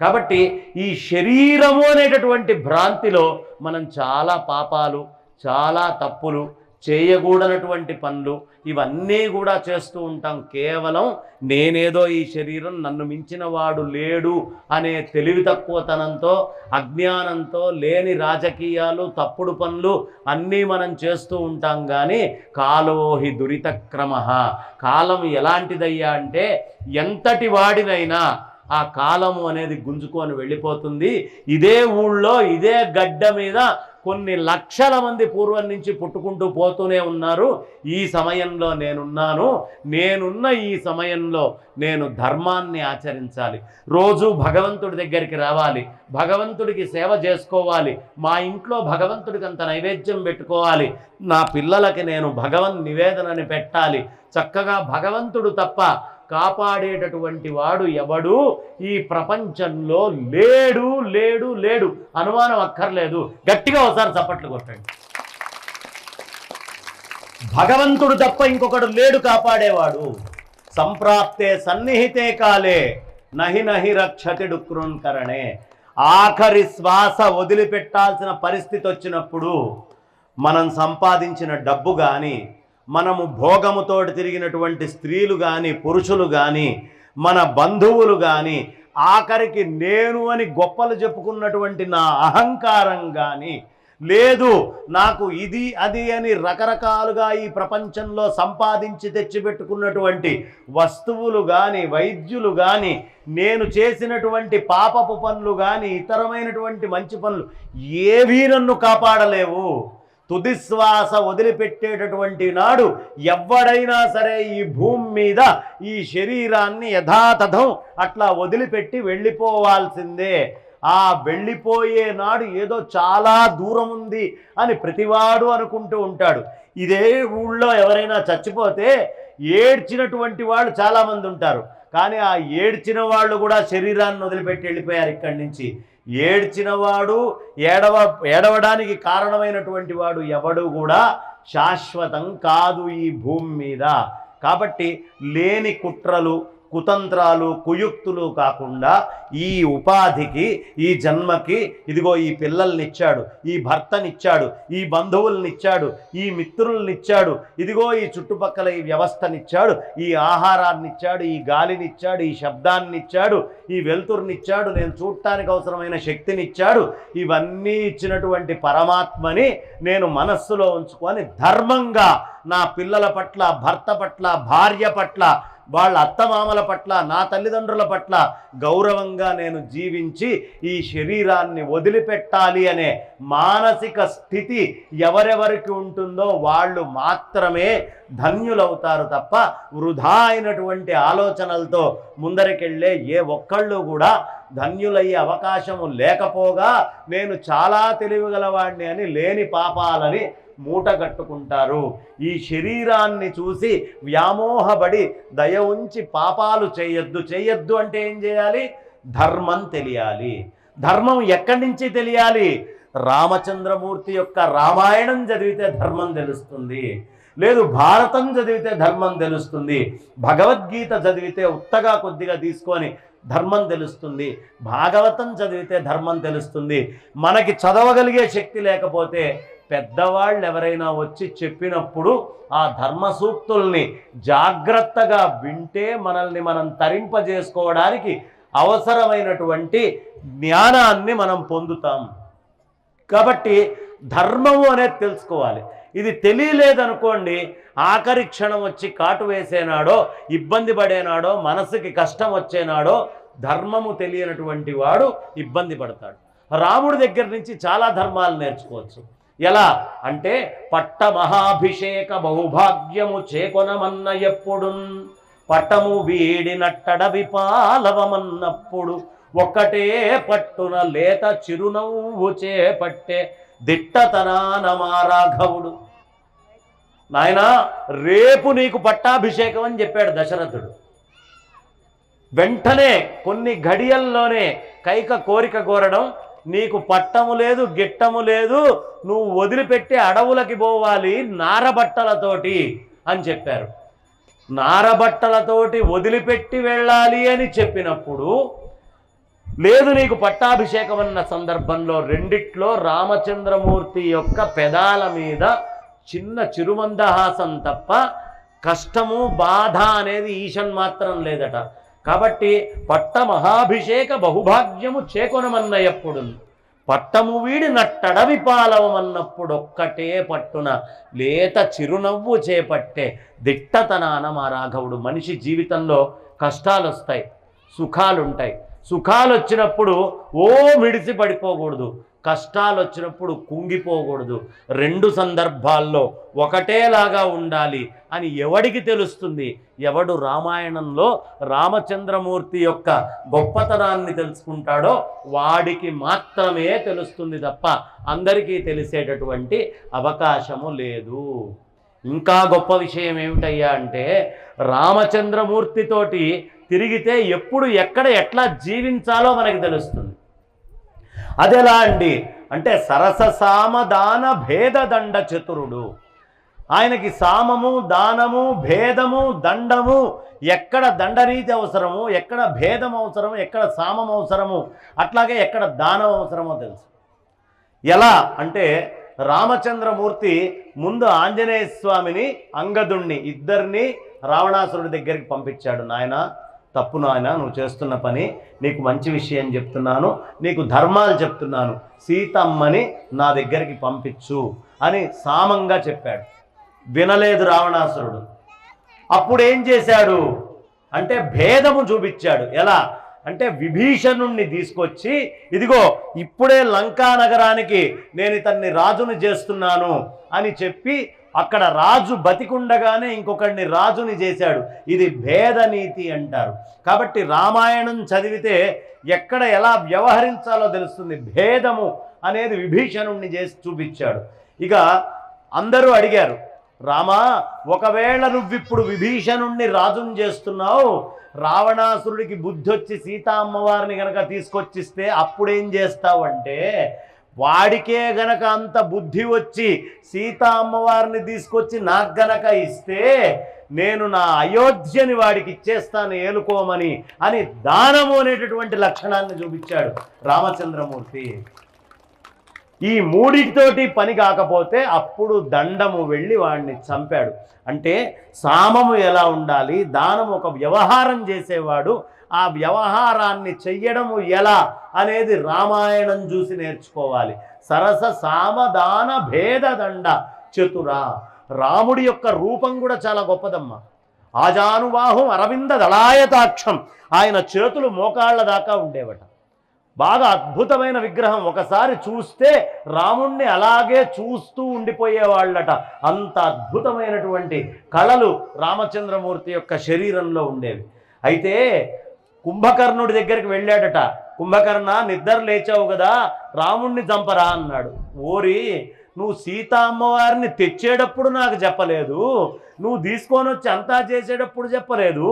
కాబట్టి ఈ శరీరము అనేటటువంటి భ్రాంతిలో మనం చాలా పాపాలు, చాలా తప్పులు, చేయకూడనటువంటి పనులు ఇవన్నీ కూడా చేస్తూ ఉంటాం. కేవలం నేనేదో ఈ శరీరం నన్ను మించిన వాడు లేడు అనే తెలివి తక్కువతనంతో, అజ్ఞానంతో, లేని రాజకీయాలు, తప్పుడు పనులు అన్నీ మనం చేస్తూ ఉంటాం. కానీ కాలోహి దురితక్రమః, కాలం ఎలాంటిదయ్యా అంటే ఎంతటి వాడినైనా ఆ కాలము అనేది గుంజుకొని వెళ్ళిపోతుంది. ఇదే ఊళ్ళో ఇదే గడ్డ మీద కొన్ని లక్షల మంది పూర్వం నుంచి పుట్టుకుంటూ పోతూనే ఉన్నారు. ఈ సమయంలో నేనున్న ఈ సమయంలో నేను ధర్మాన్ని ఆచరించాలి, రోజు భగవంతుడి దగ్గరికి రావాలి, భగవంతుడికి సేవ చేసుకోవాలి, మా ఇంట్లో భగవంతుడికి అంత నైవేద్యం పెట్టుకోవాలి, నా పిల్లలకి నేను భగవన్ నివేదనని పెట్టాలి. చక్కగా భగవంతుడు తప్ప కాపాడేటటువంటి వాడు ఎవడు ఈ ప్రపంచంలో లేడు లేడు లేడు, అనుమానం అక్కర్లేదు. గట్టిగా ఒకసారి చప్పట్లు కొట్టండి. భగవంతుడు తప్ప ఇంకొకడు లేడు కాపాడేవాడు. సంప్రాప్తే సన్నిహితే కాలే నహి నహి రక్షతి డుక్రున్కరణే. ఆఖరి శ్వాస వదిలిపెట్టాల్సిన పరిస్థితి వచ్చినప్పుడు మనం సంపాదించిన డబ్బు కానీ, మనము భోగముతోటి తిరిగినటువంటి స్త్రీలు కానీ, పురుషులు కానీ, మన బంధువులు కానీ, ఆఖరికి నేను అని గొప్పలు చెప్పుకున్నటువంటి నా అహంకారం కానీ, లేదు నాకు ఇది అది అని రకరకాలుగా ఈ ప్రపంచంలో సంపాదించి తెచ్చిపెట్టుకున్నటువంటి వస్తువులు కానీ, వైద్యులు కానీ, నేను చేసినటువంటి పాపపు పనులు కానీ, ఇతరమైనటువంటి మంచి పనులు ఏవీ నన్ను కాపాడలేవు. తుదిశ్వాస వదిలిపెట్టేటటువంటి నాడు ఎవడైనా సరే ఈ భూమి మీద ఈ శరీరాన్ని యథాతథం అట్లా వదిలిపెట్టి వెళ్ళిపోవాల్సిందే. ఆ వెళ్ళిపోయే నాడు ఏదో చాలా దూరం ఉంది అని ప్రతివాడు అనుకుంటూ ఉంటాడు. ఇదే ఊళ్ళో ఎవరైనా చచ్చిపోతే ఏడ్చినటువంటి వాళ్ళు చాలామంది ఉంటారు. కానీ ఆ ఏడ్చిన వాళ్ళు కూడా శరీరాన్ని వదిలిపెట్టి వెళ్ళిపోయారు ఇక్కడి నుంచి. ఏడ్చినవాడు, ఏడవడానికి కారణమైనటువంటి వాడు ఎవడు కూడా శాశ్వతం కాదు ఈ భూమి మీద. కాబట్టి లేని కుట్రలు, కుతంత్రాలు, కుయుక్తులు కాకుండా ఈ ఉపాధికి, ఈ జన్మకి ఇదిగో ఈ పిల్లల్నిచ్చాడు, ఈ భర్తనిచ్చాడు, ఈ బంధువులనిచ్చాడు, ఈ మిత్రులనిచ్చాడు, ఇదిగో ఈ చుట్టుపక్కల ఈ వ్యవస్థనిచ్చాడు, ఈ ఆహారాన్నిచ్చాడు, ఈ గాలినిచ్చాడు, ఈ శబ్దాన్నిచ్చాడు, ఈ వెలుతురునిచ్చాడు, నేను చూడటానికి అవసరమైన శక్తినిచ్చాడు. ఇవన్నీ ఇచ్చినటువంటి పరమాత్మని నేను మనస్సులో ఉంచుకొని ధర్మంగా నా పిల్లల పట్ల, భర్త పట్ల, భార్య పట్ల, వాళ్ళ అత్తమామల పట్ల, నా తల్లిదండ్రుల పట్ల గౌరవంగా నేను జీవించి ఈ శరీరాన్ని వదిలిపెట్టాలి అనే మానసిక స్థితి ఎవరెవరికి ఉంటుందో వాళ్ళు మాత్రమే ధన్యులవుతారు తప్ప వృధా అయినటువంటి ఆలోచనలతో ముందరికెళ్ళే ఏ ఒక్కళ్ళు కూడా ధన్యులయ్యే అవకాశము లేకపోగా నేను చాలా తెలివిగలవాడిని అని లేని పాపాలని మూట కట్టుకుంటారు. ఈ శరీరాన్ని చూసి వ్యామోహపడి దయ ఉంచి పాపాలు చేయొద్దు అంటే ఏం చేయాలి? ధర్మం తెలియాలి. ధర్మం ఎక్కడి నుంచి తెలియాలి? రామచంద్రమూర్తి యొక్క రామాయణం చదివితే ధర్మం తెలుస్తుంది, లేదు భారతం చదివితే ధర్మం తెలుస్తుంది, భగవద్గీత చదివితే ఉత్తగా కొద్దిగా తీసుకొని ధర్మం తెలుస్తుంది, భాగవతం చదివితే ధర్మం తెలుస్తుంది. మనకి చదవగలిగే శక్తి లేకపోతే పెద్దవాళ్ళు ఎవరైనా వచ్చి చెప్పినప్పుడు ఆ ధర్మ సూక్తుల్ని జాగ్రత్తగా వింటే మనల్ని మనం తరింపజేసుకోవడానికి అవసరమైనటువంటి జ్ఞానాన్ని మనం పొందుతాం. కాబట్టి ధర్మము అనేది తెలుసుకోవాలి. ఇది తెలియలేదనుకోండి, ఆఖరి క్షణం వచ్చి కాటు వేసేనాడో, ఇబ్బంది పడేనాడో, మనసుకి కష్టం వచ్చేనాడో ధర్మము తెలియనటువంటి వాడు ఇబ్బంది పడతాడు. రాముడి దగ్గర నుంచి చాలా ధర్మాలు నేర్చుకోవచ్చు. ఎలా అంటే, పట్ట మహాభిషేక బహుభాగ్యము చేకొనమన్న ఎప్పుడు, పట్టము వీడినట్టడ విపాలవమన్నప్పుడు, ఒక్కటే పట్టున లేత చిరునవ్వు చేపట్టే దిట్టతనాన మా రాఘవుడు. నాయన, రేపు నీకు పట్టాభిషేకం అని చెప్పాడు దశరథుడు. వెంటనే కొన్ని ఘడియల్లోనే కైక కోరిక కోరడం, నీకు పట్టము లేదు, గిట్టము లేదు, నువ్వు వదిలిపెట్టి అడవులకి పోవాలి నారబట్టలతోటి అని చెప్పారు. నారబట్టలతోటి వదిలిపెట్టి వెళ్ళాలి అని చెప్పినప్పుడు, లేదు నీకు పట్టాభిషేకం అన్న సందర్భంలో రెండిట్లో రామచంద్రమూర్తి యొక్క పెదాల మీద చిన్న చిరుమందహాసం తప్ప కష్టము బాధ అనేది ఈషన్ మాత్రం లేదట. కాబట్టి పట్ట మహాభిషేక బహుభాగ్యము చేకొనమన్న ఎప్పుడు, పట్టము వీడి నట్టడవి పాలవమన్నప్పుడు, ఒక్కటే పట్టున లేత చిరునవ్వు చేపట్టే దిట్టతనాన మా రాఘవుడు. మనిషి జీవితంలో కష్టాలు వస్తాయి, సుఖాలుంటాయి. సుఖాలు వచ్చినప్పుడు మిడిసి పడిపోకూడదు, కష్టాలు వచ్చినప్పుడు కుంగిపోకూడదు. రెండు సందర్భాల్లో ఒకటేలాగా ఉండాలి అని ఎవడికి తెలుస్తుంది? ఎవడు రామాయణంలో రామచంద్రమూర్తి యొక్క గొప్పతనాన్ని తెలుసుకుంటాడో వాడికి మాత్రమే తెలుస్తుంది తప్ప అందరికీ తెలిసేటటువంటి అవకాశము లేదు. ఇంకా గొప్ప విషయం ఏమిటయ్యా అంటే, రామచంద్రమూర్తితోటి తిరిగితే ఎప్పుడు ఎక్కడ ఎట్లా జీవించాలో మనకి తెలుస్తుంది. అదెలా అండి అంటే, సరస సామదాన భేదదండ చతురుడు. ఆయనకి సామము, దానము, భేదము, దండము, ఎక్కడ దండరీతి అవసరము, ఎక్కడ భేదం అవసరము, ఎక్కడ సామం అవసరము, అట్లాగే ఎక్కడ దానం అవసరమో తెలుసు. ఎలా అంటే, రామచంద్రమూర్తి ముందు ఆంజనేయ స్వామిని, అంగదుణ్ణి ఇద్దరిని రావణాసురుడి దగ్గరికి పంపించాడు. నాయన, తప్పు నాయన, నువ్వు చేస్తున్న పని, నీకు మంచి విషయం చెప్తున్నాను, నీకు ధర్మాలు చెప్తున్నాను, సీతమ్మని నా దగ్గరికి పంపించు అని సామంగా చెప్పాడు. వినలేదు రావణాసురుడు. అప్పుడేం చేశాడు అంటే, భేదము చూపించాడు. ఎలా అంటే, విభీషణుణ్ణి తీసుకొచ్చి, ఇదిగో ఇప్పుడే లంకా నగరానికి నేను ఇతన్ని రాజుని చేస్తున్నాను అని చెప్పి, అక్కడ రాజు బతికుండగానే ఇంకొకడిని రాజుని చేశాడు. ఇది భేదనీతి అంటారు. కాబట్టి రామాయణం చదివితే ఎక్కడ ఎలా వ్యవహరించాలో తెలుస్తుంది. భేదము అనేది విభీషణుణ్ణి చేసి చూపించాడు. ఇక అందరూ అడిగారు, రామా, ఒకవేళ నువ్విప్పుడు విభీషణుణ్ణి రాజుని చేస్తున్నావు, రావణాసురుడికి బుద్ధి వచ్చి సీతా అమ్మవారిని గనక తీసుకొచ్చిస్తే అప్పుడేం చేస్తావంటే, వాడికే గనక అంత బుద్ధి వచ్చి సీతా అమ్మవారిని తీసుకొచ్చి నాకు గనక ఇస్తే నేను నా అయోధ్యని వాడికి ఇచ్చేస్తాను ఏలుకోమని అని దానము అనేటటువంటి లక్షణాన్ని చూపించాడు రామచంద్రమూర్తి. ఈ మూడిటితోటి పని కాకపోతే అప్పుడు దండము వెళ్ళి వాడిని చంపాడు. అంటే సామము ఎలా ఉండాలి, దానము ఒక వ్యవహారం చేసేవాడు, ఆ వ్యవహారాన్ని చెయ్యడము ఎలా అనేది రామాయణం చూసి నేర్చుకోవాలి. సరస సామదాన భేదదండ చతుర. రాముడి యొక్క రూపం కూడా చాలా గొప్పదమ్మా. ఆజానుబాహం అరవింద దళాయతాక్షం. ఆయన చేతులు మోకాళ్ళ దాకా ఉండేవట. బాగా అద్భుతమైన విగ్రహం. ఒకసారి చూస్తే రాముణ్ణి అలాగే చూస్తూ ఉండిపోయేవాళ్ళట. అంత అద్భుతమైనటువంటి కళలు రామచంద్రమూర్తి యొక్క శరీరంలో ఉండేవి. అయితే కుంభకర్ణుడి దగ్గరికి వెళ్ళాడట. కుంభకర్ణ, నిద్ర లేచావు కదా, రాముణ్ణి చంపరా అన్నాడు. ఓరి, నువ్వు సీతా అమ్మవారిని తెచ్చేటప్పుడు నాకు చెప్పలేదు, నువ్వు తీసుకొని వచ్చి అంతా చేసేటప్పుడు చెప్పలేదు,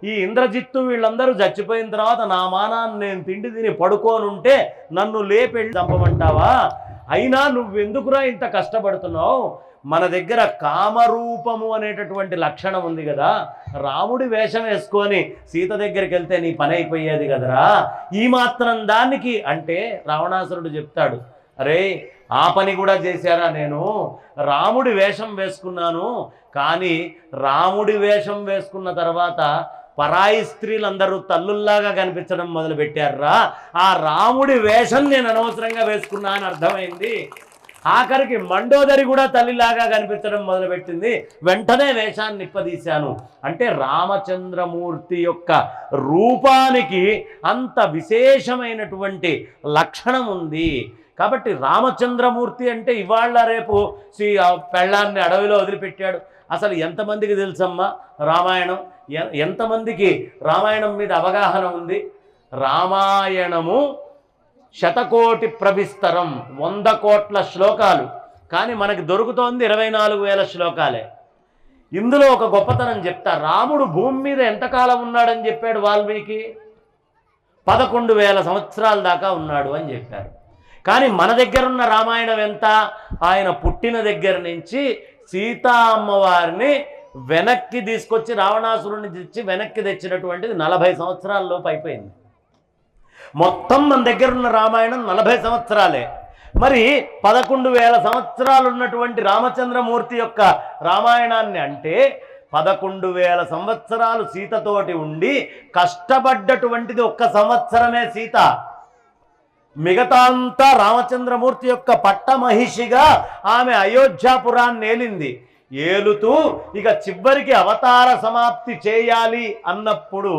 ఈ ఇంద్రజిత్తు వీళ్ళందరూ చచ్చిపోయిన తర్వాత నా మానాన్ని నేను తిండి తిని పడుకోనుంటే నన్ను లేపెళ్ళి చంపమంటావా? అయినా నువ్వెందుకురా ఇంత కష్టపడుతున్నావు? మన దగ్గర కామరూపము అనేటటువంటి లక్షణం ఉంది కదా, రాముడి వేషం వేసుకొని సీత దగ్గరికి వెళ్తే నీ పని అయిపోయేది కదరా, ఈ మాత్రం దానికి అంటే రావణాసురుడు చెప్తాడు, అరే ఆ పని కూడా చేశారా? నేను రాముడి వేషం వేసుకున్నాను, కానీ రాముడి వేషం వేసుకున్న తర్వాత పరాయి స్త్రీలందరూ తల్లుల్లాగా కనిపించడం మొదలుపెట్టారా, ఆ రాముడి వేషం నేను అనవసరంగా వేసుకున్నా అని అర్థమైంది. ఆఖరికి మండోదరి కూడా తల్లిలాగా కనిపించడం మొదలుపెట్టింది. వెంటనే వేషాన్ని నిప్పదీశాను. అంటే రామచంద్రమూర్తి యొక్క రూపానికి అంత విశేషమైనటువంటి లక్షణం ఉంది. కాబట్టి రామచంద్రమూర్తి అంటే ఇవాళ రేపు పెళ్ళాన్ని అడవిలో వదిలిపెట్టాడు. అసలు ఎంతమందికి తెలుసమ్మా రామాయణం? ఎంతమందికి రామాయణం మీద అవగాహన ఉంది? రామాయణము శతకోటి ప్రవిస్తరం, 100 కోట్ల శ్లోకాలు. కానీ మనకి దొరుకుతోంది 24,000 శ్లోకాలే. ఇందులో ఒక గొప్పతనం చెప్తా. రాముడు భూమి మీద ఎంతకాలం ఉన్నాడని చెప్పాడు వాల్మీకి? 11,000 సంవత్సరాల దాకా ఉన్నాడు అని చెప్పారు. కానీ మన దగ్గర ఉన్న రామాయణం ఎంత? ఆయన పుట్టిన దగ్గర నుంచి సీతా అమ్మవారిని వెనక్కి తీసుకొచ్చి రావణాసురుని తెచ్చి వెనక్కి తెచ్చినటువంటిది 40 సంవత్సరాల్లోపు అయిపోయింది. మొత్తం మన దగ్గర ఉన్న రామాయణం 40 సంవత్సరాలే. మరి 11,000 సంవత్సరాలు ఉన్నటువంటి రామచంద్రమూర్తి యొక్క రామాయణాన్ని అంటే 11,000 సంవత్సరాలు సీతతోటి ఉండి కష్టపడ్డటువంటిది 1 సంవత్సరమే సీత. మిగతా అంతా రామచంద్రమూర్తి యొక్క పట్టమహిషిగా ఆమె అయోధ్యాపురాన్ని ఏలింది. ఏలుతూ ఇక చివరికి అవతార సమాప్తి చేయాలి అన్నప్పుడు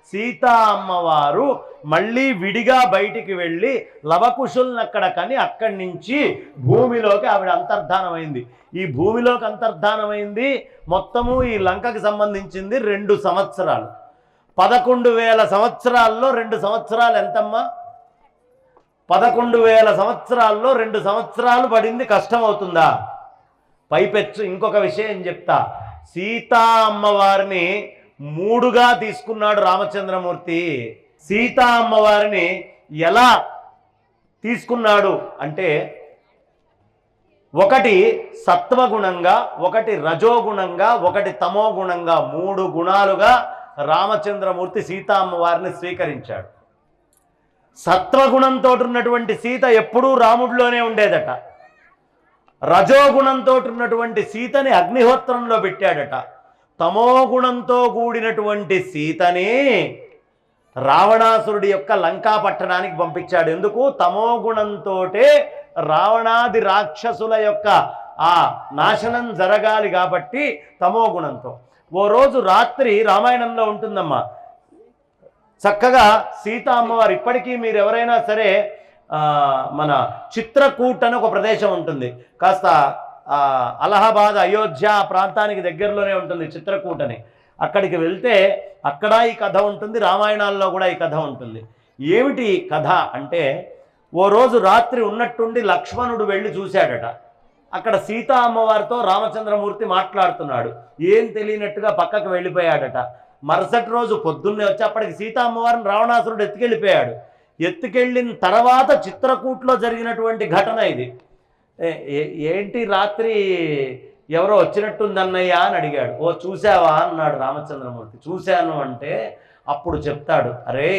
సీతా అమ్మవారు మళ్ళీ విడిగా బయటికి వెళ్ళి లవకుశుల్ని అక్కడ కని అక్కడి నుంచి భూమిలోకి ఆవిడ అంతర్ధానమైంది. ఈ భూమిలోకి అంతర్ధానమైంది మొత్తము ఈ లంకకి సంబంధించింది 2 సంవత్సరాలు. 11,000 సంవత్సరాల్లో 2 సంవత్సరాలు ఎంతమ్మా? 11,000 సంవత్సరాల్లో 2 సంవత్సరాలు పడింది. కష్టం అవుతుందా? పైపెచ్చు ఇంకొక విషయం చెప్తా. సీతా అమ్మవారిని 3గా తీసుకున్నాడు రామచంద్రమూర్తి. సీతా అమ్మవారిని ఎలా తీసుకున్నాడు అంటే, ఒకటి సత్వగుణంగా, ఒకటి రజోగుణంగా, ఒకటి తమోగుణంగా, 3 గుణాలుగా రామచంద్రమూర్తి సీతా అమ్మవారిని స్వీకరించాడు. సత్వగుణంతో ఉన్నటువంటి సీత ఎప్పుడూ రాముడిలోనే ఉండేదట. రజోగుణంతో ఉన్నటువంటి సీతని అగ్నిహోత్రంలో పెట్టాడట. తమోగుణంతో కూడినటువంటి సీతని రావణాసురుడి యొక్క లంకా పట్టణానికి పంపించాడు. ఎందుకు? తమోగుణంతో రావణాది రాక్షసుల యొక్క ఆ నాశనం జరగాలి కాబట్టి తమోగుణంతో. ఓ రోజు రాత్రి రామాయణంలో ఉంటుందమ్మా, చక్కగా సీతా అమ్మవారు, ఇప్పటికీ మీరు ఎవరైనా సరే మన చిత్రకూట్ అని ఒక ప్రదేశం ఉంటుంది, కాస్త అలహాబాద్ అయోధ్య ప్రాంతానికి దగ్గరలోనే ఉంటుంది చిత్రకూట్ అని. అక్కడికి వెళ్తే అక్కడ ఈ కథ ఉంటుంది, రామాయణాల్లో కూడా ఈ కథ ఉంటుంది. ఏమిటి కథ అంటే, ఓ రోజు రాత్రి ఉన్నట్టుండి లక్ష్మణుడు వెళ్ళి చూశాడట. అక్కడ సీతా అమ్మవారితో రామచంద్రమూర్తి మాట్లాడుతున్నాడు. ఏం తెలియనట్టుగా పక్కకు వెళ్ళిపోయాడట. మరుసటి రోజు పొద్దున్నే వచ్చి అప్పటికి సీతా అమ్మవారిని రావణాసురుడు ఎత్తుకెళ్ళిపోయాడు. ఎత్తుకెళ్ళిన తర్వాత చిత్రకూట్లో జరిగినటువంటి ఘటన ఇది. ఏంటి రాత్రి ఎవరో వచ్చినట్టుందన్నయ్యా అని అడిగాడు. ఓ చూసావా అన్నాడు రామచంద్రమూర్తి. చూశాను అంటే అప్పుడు చెప్తాడు, అరే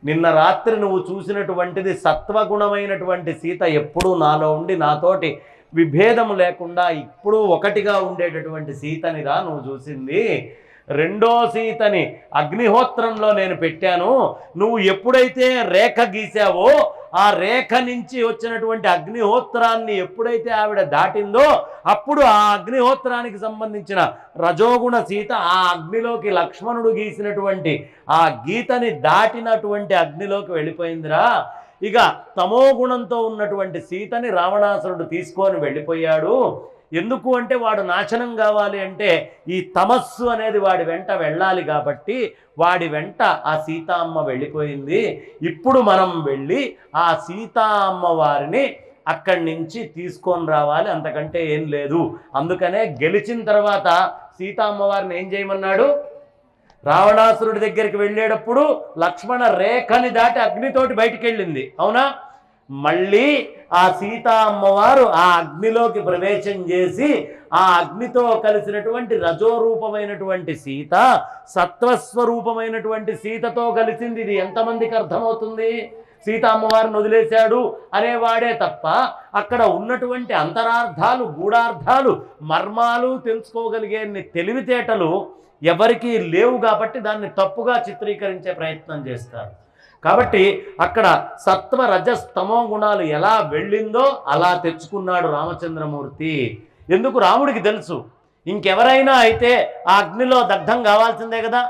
నిన్న రాత్రి నువ్వు చూసినటువంటిది సత్వగుణమైనటువంటి సీత ఎప్పుడూ నాలో ఉండి నాతోటి విభేదము లేకుండా ఇప్పుడు ఒకటిగా ఉండేటటువంటి సీతనిరా నువ్వు చూసింది. రెండో సీతని అగ్నిహోత్రంలో నేను పెట్టాను. నువ్వు ఎప్పుడైతే రేఖ గీసావో ఆ రేఖ నుంచి వచ్చినటువంటి అగ్నిహోత్రాన్ని ఎప్పుడైతే ఆవిడ దాటిందో అప్పుడు ఆ అగ్నిహోత్రానికి సంబంధించిన రజోగుణ సీత ఆ అగ్నిలోకి లక్ష్మణుడు గీసినటువంటి ఆ గీతని దాటినటువంటి అగ్నిలోకి వెళ్ళిపోయిందిరా. ఇక తమోగుణంతో ఉన్నటువంటి సీతని రావణాసురుడు తీసుకొని వెళ్ళిపోయాడు. ఎందుకు అంటే వాడు నాశనం కావాలి అంటే ఈ తమస్సు అనేది వాడి వెంట వెళ్ళాలి కాబట్టి వాడి వెంట ఆ సీతా అమ్మ వెళ్ళిపోయింది. ఇప్పుడు మనం వెళ్ళి ఆ సీతా అమ్మవారిని అక్కడి నుంచి తీసుకొని రావాలి, అంతకంటే ఏం లేదు. అందుకనే గెలిచిన తర్వాత సీతా అమ్మవారిని ఏం చేయమన్నాడు? రావణాసురుడి దగ్గరికి వెళ్ళేటప్పుడు లక్ష్మణ రేఖని దాటి అగ్నితోటి బయటికి వెళ్ళింది, అవునా? మళ్ళీ ఆ సీతా అమ్మవారు ఆ అగ్నిలోకి ప్రవేశం చేసి ఆ అగ్నితో కలిసినటువంటి రజోరూపమైనటువంటి సీత సత్వస్వరూపమైనటువంటి సీతతో కలిసింది. ఇది ఎంతమందికి అర్థమవుతుంది? సీతా అమ్మవారిని వదిలేశాడు అనేవాడే తప్ప అక్కడ ఉన్నటువంటి అంతరార్థాలు, గూఢార్థాలు, మర్మాలు తెలుసుకోగలిగే తెలివితేటలు ఎవరికీ లేవు కాబట్టి దాన్ని తప్పుగా చిత్రీకరించే ప్రయత్నం చేస్తారు. కాబట్టి అక్కడ సత్వ రజస్తమో గుణాలు ఎలా వెళ్ళిందో అలా తెచ్చుకున్నాడు రామచంద్రమూర్తి. ఎందుకు? రాముడికి తెలుసు ఇంకెవరైనా అయితే ఆ అగ్నిలో దగ్ధం కావాల్సిందే కదా,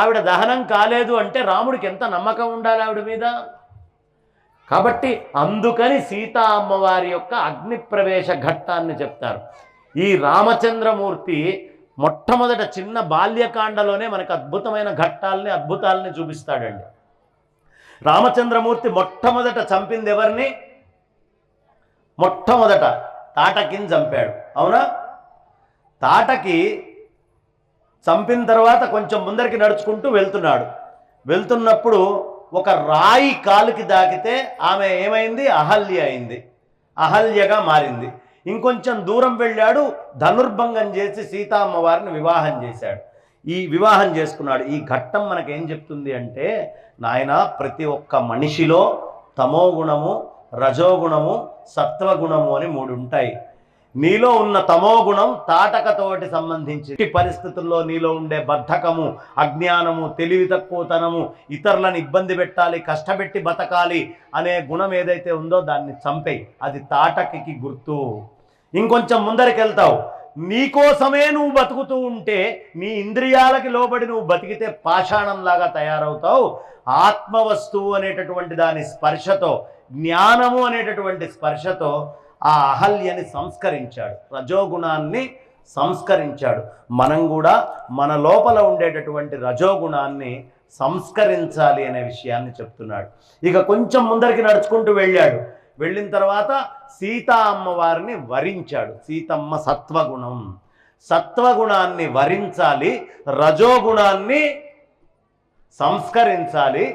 ఆవిడ దహనం కాలేదు అంటే రాముడికి ఎంత నమ్మకం ఉండాలి ఆవిడ మీద. కాబట్టి అందుకని సీతా అమ్మవారి యొక్క అగ్ని ప్రవేశ ఘట్టాన్ని చెప్తారు. ఈ రామచంద్రమూర్తి మొట్టమొదట చిన్న బాల్యకాండలోనే మనకు అద్భుతమైన ఘట్టాలని అద్భుతాలని చూపిస్తాడండి. రామచంద్రమూర్తి మొట్టమొదట చంపింది ఎవరిని? మొట్టమొదట తాటకిని చంపాడు. అవునా? తాటకి చంపిన తర్వాత కొంచెం ముందరికి నడుచుకుంటూ వెళ్తున్నప్పుడు ఒక రాయి కాలుకి దాకితే ఆమె ఏమైంది? అహల్య అయింది, అహల్యగా మారింది. ఇంకొంచెం దూరం వెళ్ళాడు, ధనుర్భంగం చేసి సీతా అమ్మవారిని వివాహం చేసుకున్నాడు. ఈ ఘట్టం మనకేం చెప్తుంది అంటే, నాయన ప్రతి ఒక్క మనిషిలో తమోగుణము, రజోగుణము, సత్వగుణము అని 3 ఉంటాయి. నీలో ఉన్న తమోగుణం తాటకతోటి సంబంధించి పరిస్థితుల్లో నీలో ఉండే బద్ధకము, అజ్ఞానము, తెలివి తక్కువతనము, ఇతరులను ఇబ్బంది పెట్టాలి, కష్టపెట్టి బతకాలి అనే గుణం ఏదైతే ఉందో దాన్ని చంపేయి. అది తాటకి గుర్తు. ఇంకొంచెం ముందరికి వెళ్తావు, నీకోసమే నువ్వు బతుకుతూ ఉంటే, నీ ఇంద్రియాలకి లోబడి నువ్వు బతికితే పాషాణంలాగా తయారవుతావు. ఆత్మవస్తువు అనేటటువంటి దాని స్పర్శతో, జ్ఞానము అనేటటువంటి స్పర్శతో ఆ అహల్యని సంస్కరించాడు, రజోగుణాన్ని సంస్కరించాడు. మనం కూడా మన లోపల ఉండేటటువంటి రజోగుణాన్ని సంస్కరించాలి అనే విషయాన్ని చెప్తున్నాడు. ఇక కొంచెం ముందరికి నడుచుకుంటూ వెళ్ళిన తర్వాత సీతా అమ్మవారిని వరించాడు. సీతమ్మ సత్వగుణాన్ని వరించాలి, రజోగుణాన్ని సంస్కరించాలి,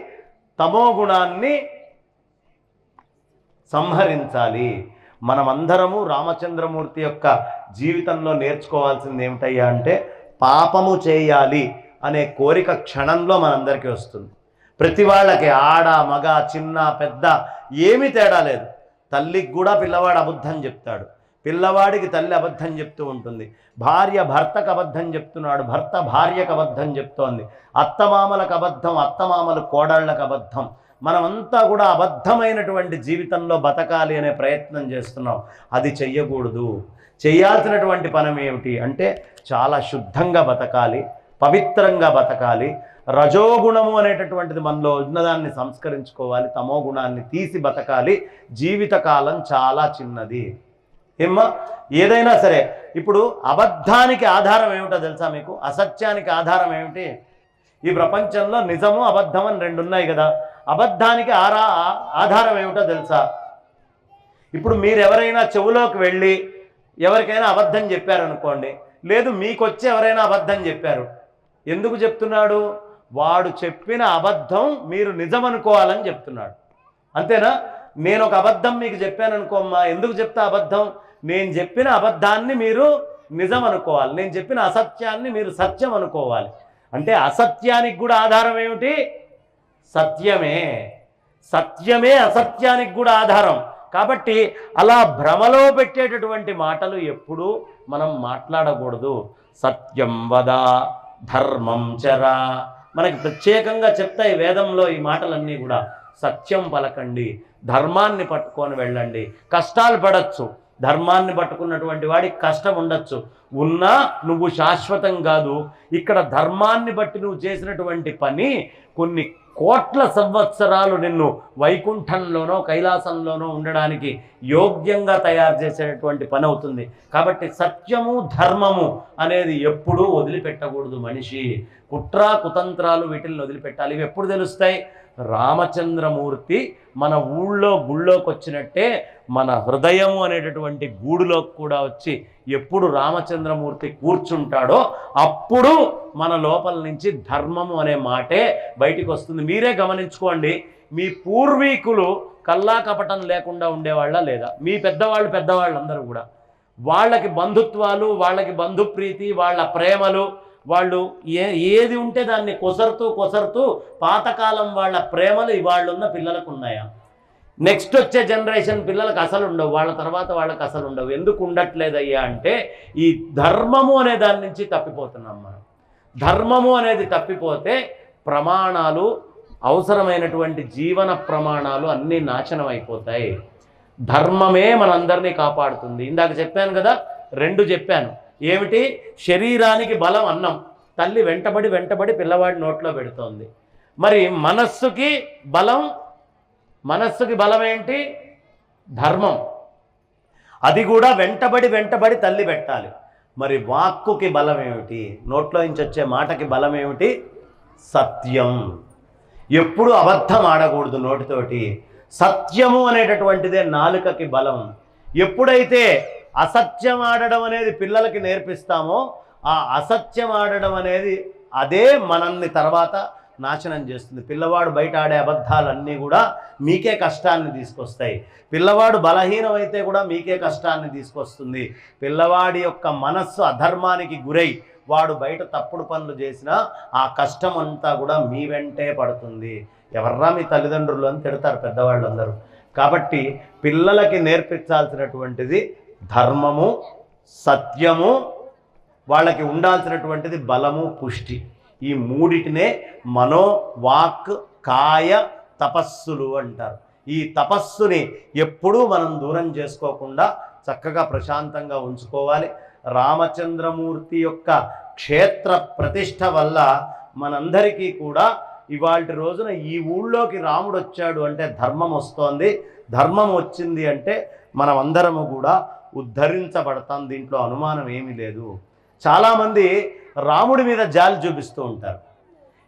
తమోగుణాన్ని సంహరించాలి. మనమందరము రామచంద్రమూర్తి యొక్క జీవితంలో నేర్చుకోవాల్సింది ఏమిటయ్యా అంటే, పాపము చేయాలి అనే కోరిక క్షణంలో మనందరికీ వస్తుంది. ప్రతి వాళ్ళకి ఆడ మగ చిన్న పెద్ద ఏమీ తేడా లేదు. తల్లికి కూడా పిల్లవాడు అబద్ధం చెప్తాడు, పిల్లవాడికి తల్లి అబద్ధం చెప్తూ ఉంటుంది, భార్య భర్తకు అబద్ధం చెప్తున్నాడు, భర్త భార్యకు అబద్ధం చెప్తోంది, అత్తమామలకు అబద్ధం, అత్తమామలు కోడళ్ళకు అబద్ధం. మనమంతా కూడా అబద్ధమైనటువంటి జీవితంలో బతకాలి అనే ప్రయత్నం చేస్తున్నాం. అది చెయ్యకూడదు. చేయాల్సినటువంటి పని ఏమిటి అంటే, చాలా శుద్ధంగా బతకాలి, పవిత్రంగా బతకాలి. రజోగుణము అనేటటువంటిది మనలో ఉన్నదాన్ని సంస్కరించుకోవాలి, తమో గుణాన్ని తీసి బతకాలి. జీవితకాలం చాలా చిన్నది. ఏమ్మా, ఏదైనా సరే. ఇప్పుడు అబద్ధానికి ఆధారం ఏమిటో తెలుసా మీకు? అసత్యానికి ఆధారం ఏమిటి? ఈ ప్రపంచంలో నిజము అబద్ధం అని 2 ఉన్నాయి కదా. అబద్ధానికి ఆధారం ఏమిటో తెలుసా? ఇప్పుడు మీరు ఎవరైనా చెవులోకి వెళ్ళి ఎవరికైనా అబద్ధం చెప్పారనుకోండి, లేదు మీకొచ్చి ఎవరైనా అబద్ధం చెప్పారు, ఎందుకు చెప్తున్నాడు? వాడు చెప్పిన అబద్ధం మీరు నిజం అనుకోవాలని చెప్తున్నాడు. అంతేనా? నేను ఒక అబద్ధం మీకు చెప్పాను అనుకోమ్మా, ఎందుకు చెప్తా అబద్ధం? నేను చెప్పిన అబద్ధాన్ని మీరు నిజం అనుకోవాలి, నేను చెప్పిన అసత్యాన్ని మీరు సత్యం అనుకోవాలి. అంటే అసత్యానికి కూడా ఆధారం ఏమిటి? సత్యమే. సత్యమే అసత్యానికి కూడా ఆధారం. కాబట్టి అలా భ్రమలో పెట్టేటటువంటి మాటలు ఎప్పుడూ మనం మాట్లాడకూడదు. సత్యం వద ధర్మం చర, మనకి ప్రత్యేకంగా చెప్తాయి వేదంలో ఈ మాటలన్నీ కూడా. సత్యం పలకండి, ధర్మాన్ని పట్టుకొని వెళ్ళండి. కష్టాలు పడచ్చు, ధర్మాన్ని పట్టుకున్నటువంటి వాడికి కష్టం ఉండొచ్చు, ఉన్నా నువ్వు శాశ్వతం కాదు. ఇక్కడ ధర్మాన్ని బట్టి నువ్వు చేసినటువంటి పని కొన్ని కోట్ల సంవత్సరాలు నిన్ను వైకుంఠంలోనో కైలాసంలోనో ఉండడానికి యోగ్యంగా తయారు చేసేటటువంటి పని అవుతుంది. కాబట్టి సత్యము ధర్మము అనేది ఎప్పుడూ వదిలిపెట్టకూడదు మనిషి. కుట్ర కుతంత్రాలు వీటిని వదిలిపెట్టాలి. ఇవి ఎప్పుడు తెలుస్తాయి? రామచంద్రమూర్తి మన ఊళ్ళో గుళ్ళోకి వచ్చినట్టే మన హృదయము అనేటటువంటి గూడులోకి కూడా వచ్చి ఎప్పుడు రామచంద్రమూర్తి కూర్చుంటాడో అప్పుడు మన లోపల నుంచి ధర్మము అనే మాటే బయటికి వస్తుంది. మీరే గమనించుకోండి, మీ పూర్వీకులు కల్లా కపటం లేకుండా ఉండేవాళ్ళ లేదా? మీ పెద్దవాళ్ళు అందరూ కూడా వాళ్ళకి బంధుత్వాలు, వాళ్ళకి బంధుప్రీతి, వాళ్ళ ప్రేమలు, వాళ్ళు ఏది ఉంటే దాన్ని కొసరుతూ పాతకాలం వాళ్ళ ప్రేమలు ఇవాళ్ళున్న పిల్లలకు ఉన్నాయా? నెక్స్ట్ వచ్చే జనరేషన్ పిల్లలకు అసలు ఉండవు, వాళ్ళ తర్వాత వాళ్ళకి అసలు ఉండవు. ఎందుకు ఉండట్లేదయ్యా అంటే ఈ ధర్మము అనే దాని నుంచి తప్పిపోతున్నాం మనం. ధర్మము అనేది తప్పిపోతే ప్రమాణాలు అవసరమైనటువంటి జీవన ప్రమాణాలు అన్నీ నాశనం అయిపోతాయి. ధర్మమే మనందరినీ కాపాడుతుంది. ఇందాక చెప్పాను కదా, రెండు చెప్పాను. ఏమిటి? శరీరానికి బలం అన్నం, తల్లి వెంటబడి వెంటబడి పిల్లవాడి నోట్లో పెడుతోంది. మరి మనస్సుకి బలం ఏంటి? ధర్మం. అది కూడా వెంటబడి వెంటబడి తల్లి పెట్టాలి. మరి వాక్కుకి బలం ఏమిటి? నోట్లో నుంచి వచ్చే మాటకి బలం ఏమిటి? సత్యం. ఎప్పుడు అబద్ధం ఆడకూడదు నోటితోటి. సత్యము అనేటటువంటిదే నాలుకకి బలం. ఎప్పుడైతే అసత్యం ఆడడం అనేది పిల్లలకి నేర్పిస్తామో, ఆ అసత్యం ఆడడం అనేది అదే మనల్ని తర్వాత నాశనం చేస్తుంది. పిల్లవాడు బయట ఆడే అబద్ధాలన్నీ కూడా మీకే కష్టాన్ని తీసుకొస్తాయి. పిల్లవాడు బలహీనమైతే కూడా మీకే కష్టాన్ని తీసుకొస్తుంది. పిల్లవాడి యొక్క మనస్సు అధర్మానికి గురై వాడు బయట తప్పుడు పనులు చేసినా ఆ కష్టం అంతా కూడా మీ వెంటే పడుతుంది. ఎవర్రా మీ తల్లిదండ్రులు అని తిడతారు పెద్దవాళ్ళందరూ. కాబట్టి పిల్లలకి నేర్పించాల్సినటువంటిది ధర్మము, సత్యము, వాళ్ళకి ఉండాల్సినటువంటిది బలము, పుష్టి. ఈ మూడిటినే మనో, వాక్, కాయ తపస్సులు అంటారు. ఈ తపస్సుని ఎప్పుడూ మనం దూరం చేసుకోకుండా చక్కగా ప్రశాంతంగా ఉంచుకోవాలి. రామచంద్రమూర్తి యొక్క క్షేత్ర ప్రతిష్ఠ వల్ల మనందరికీ కూడా ఇవాల్టి రోజున ఈ ఊళ్ళోకి రాముడు వచ్చాడు అంటే ధర్మం వస్తోంది. ధర్మం వచ్చింది అంటే మనం అందరము కూడా ఉద్ధరించబడతాం. దీంట్లో అనుమానం ఏమీ లేదు. చాలామంది రాముడి మీద జాలి చూపిస్తూ ఉంటారు.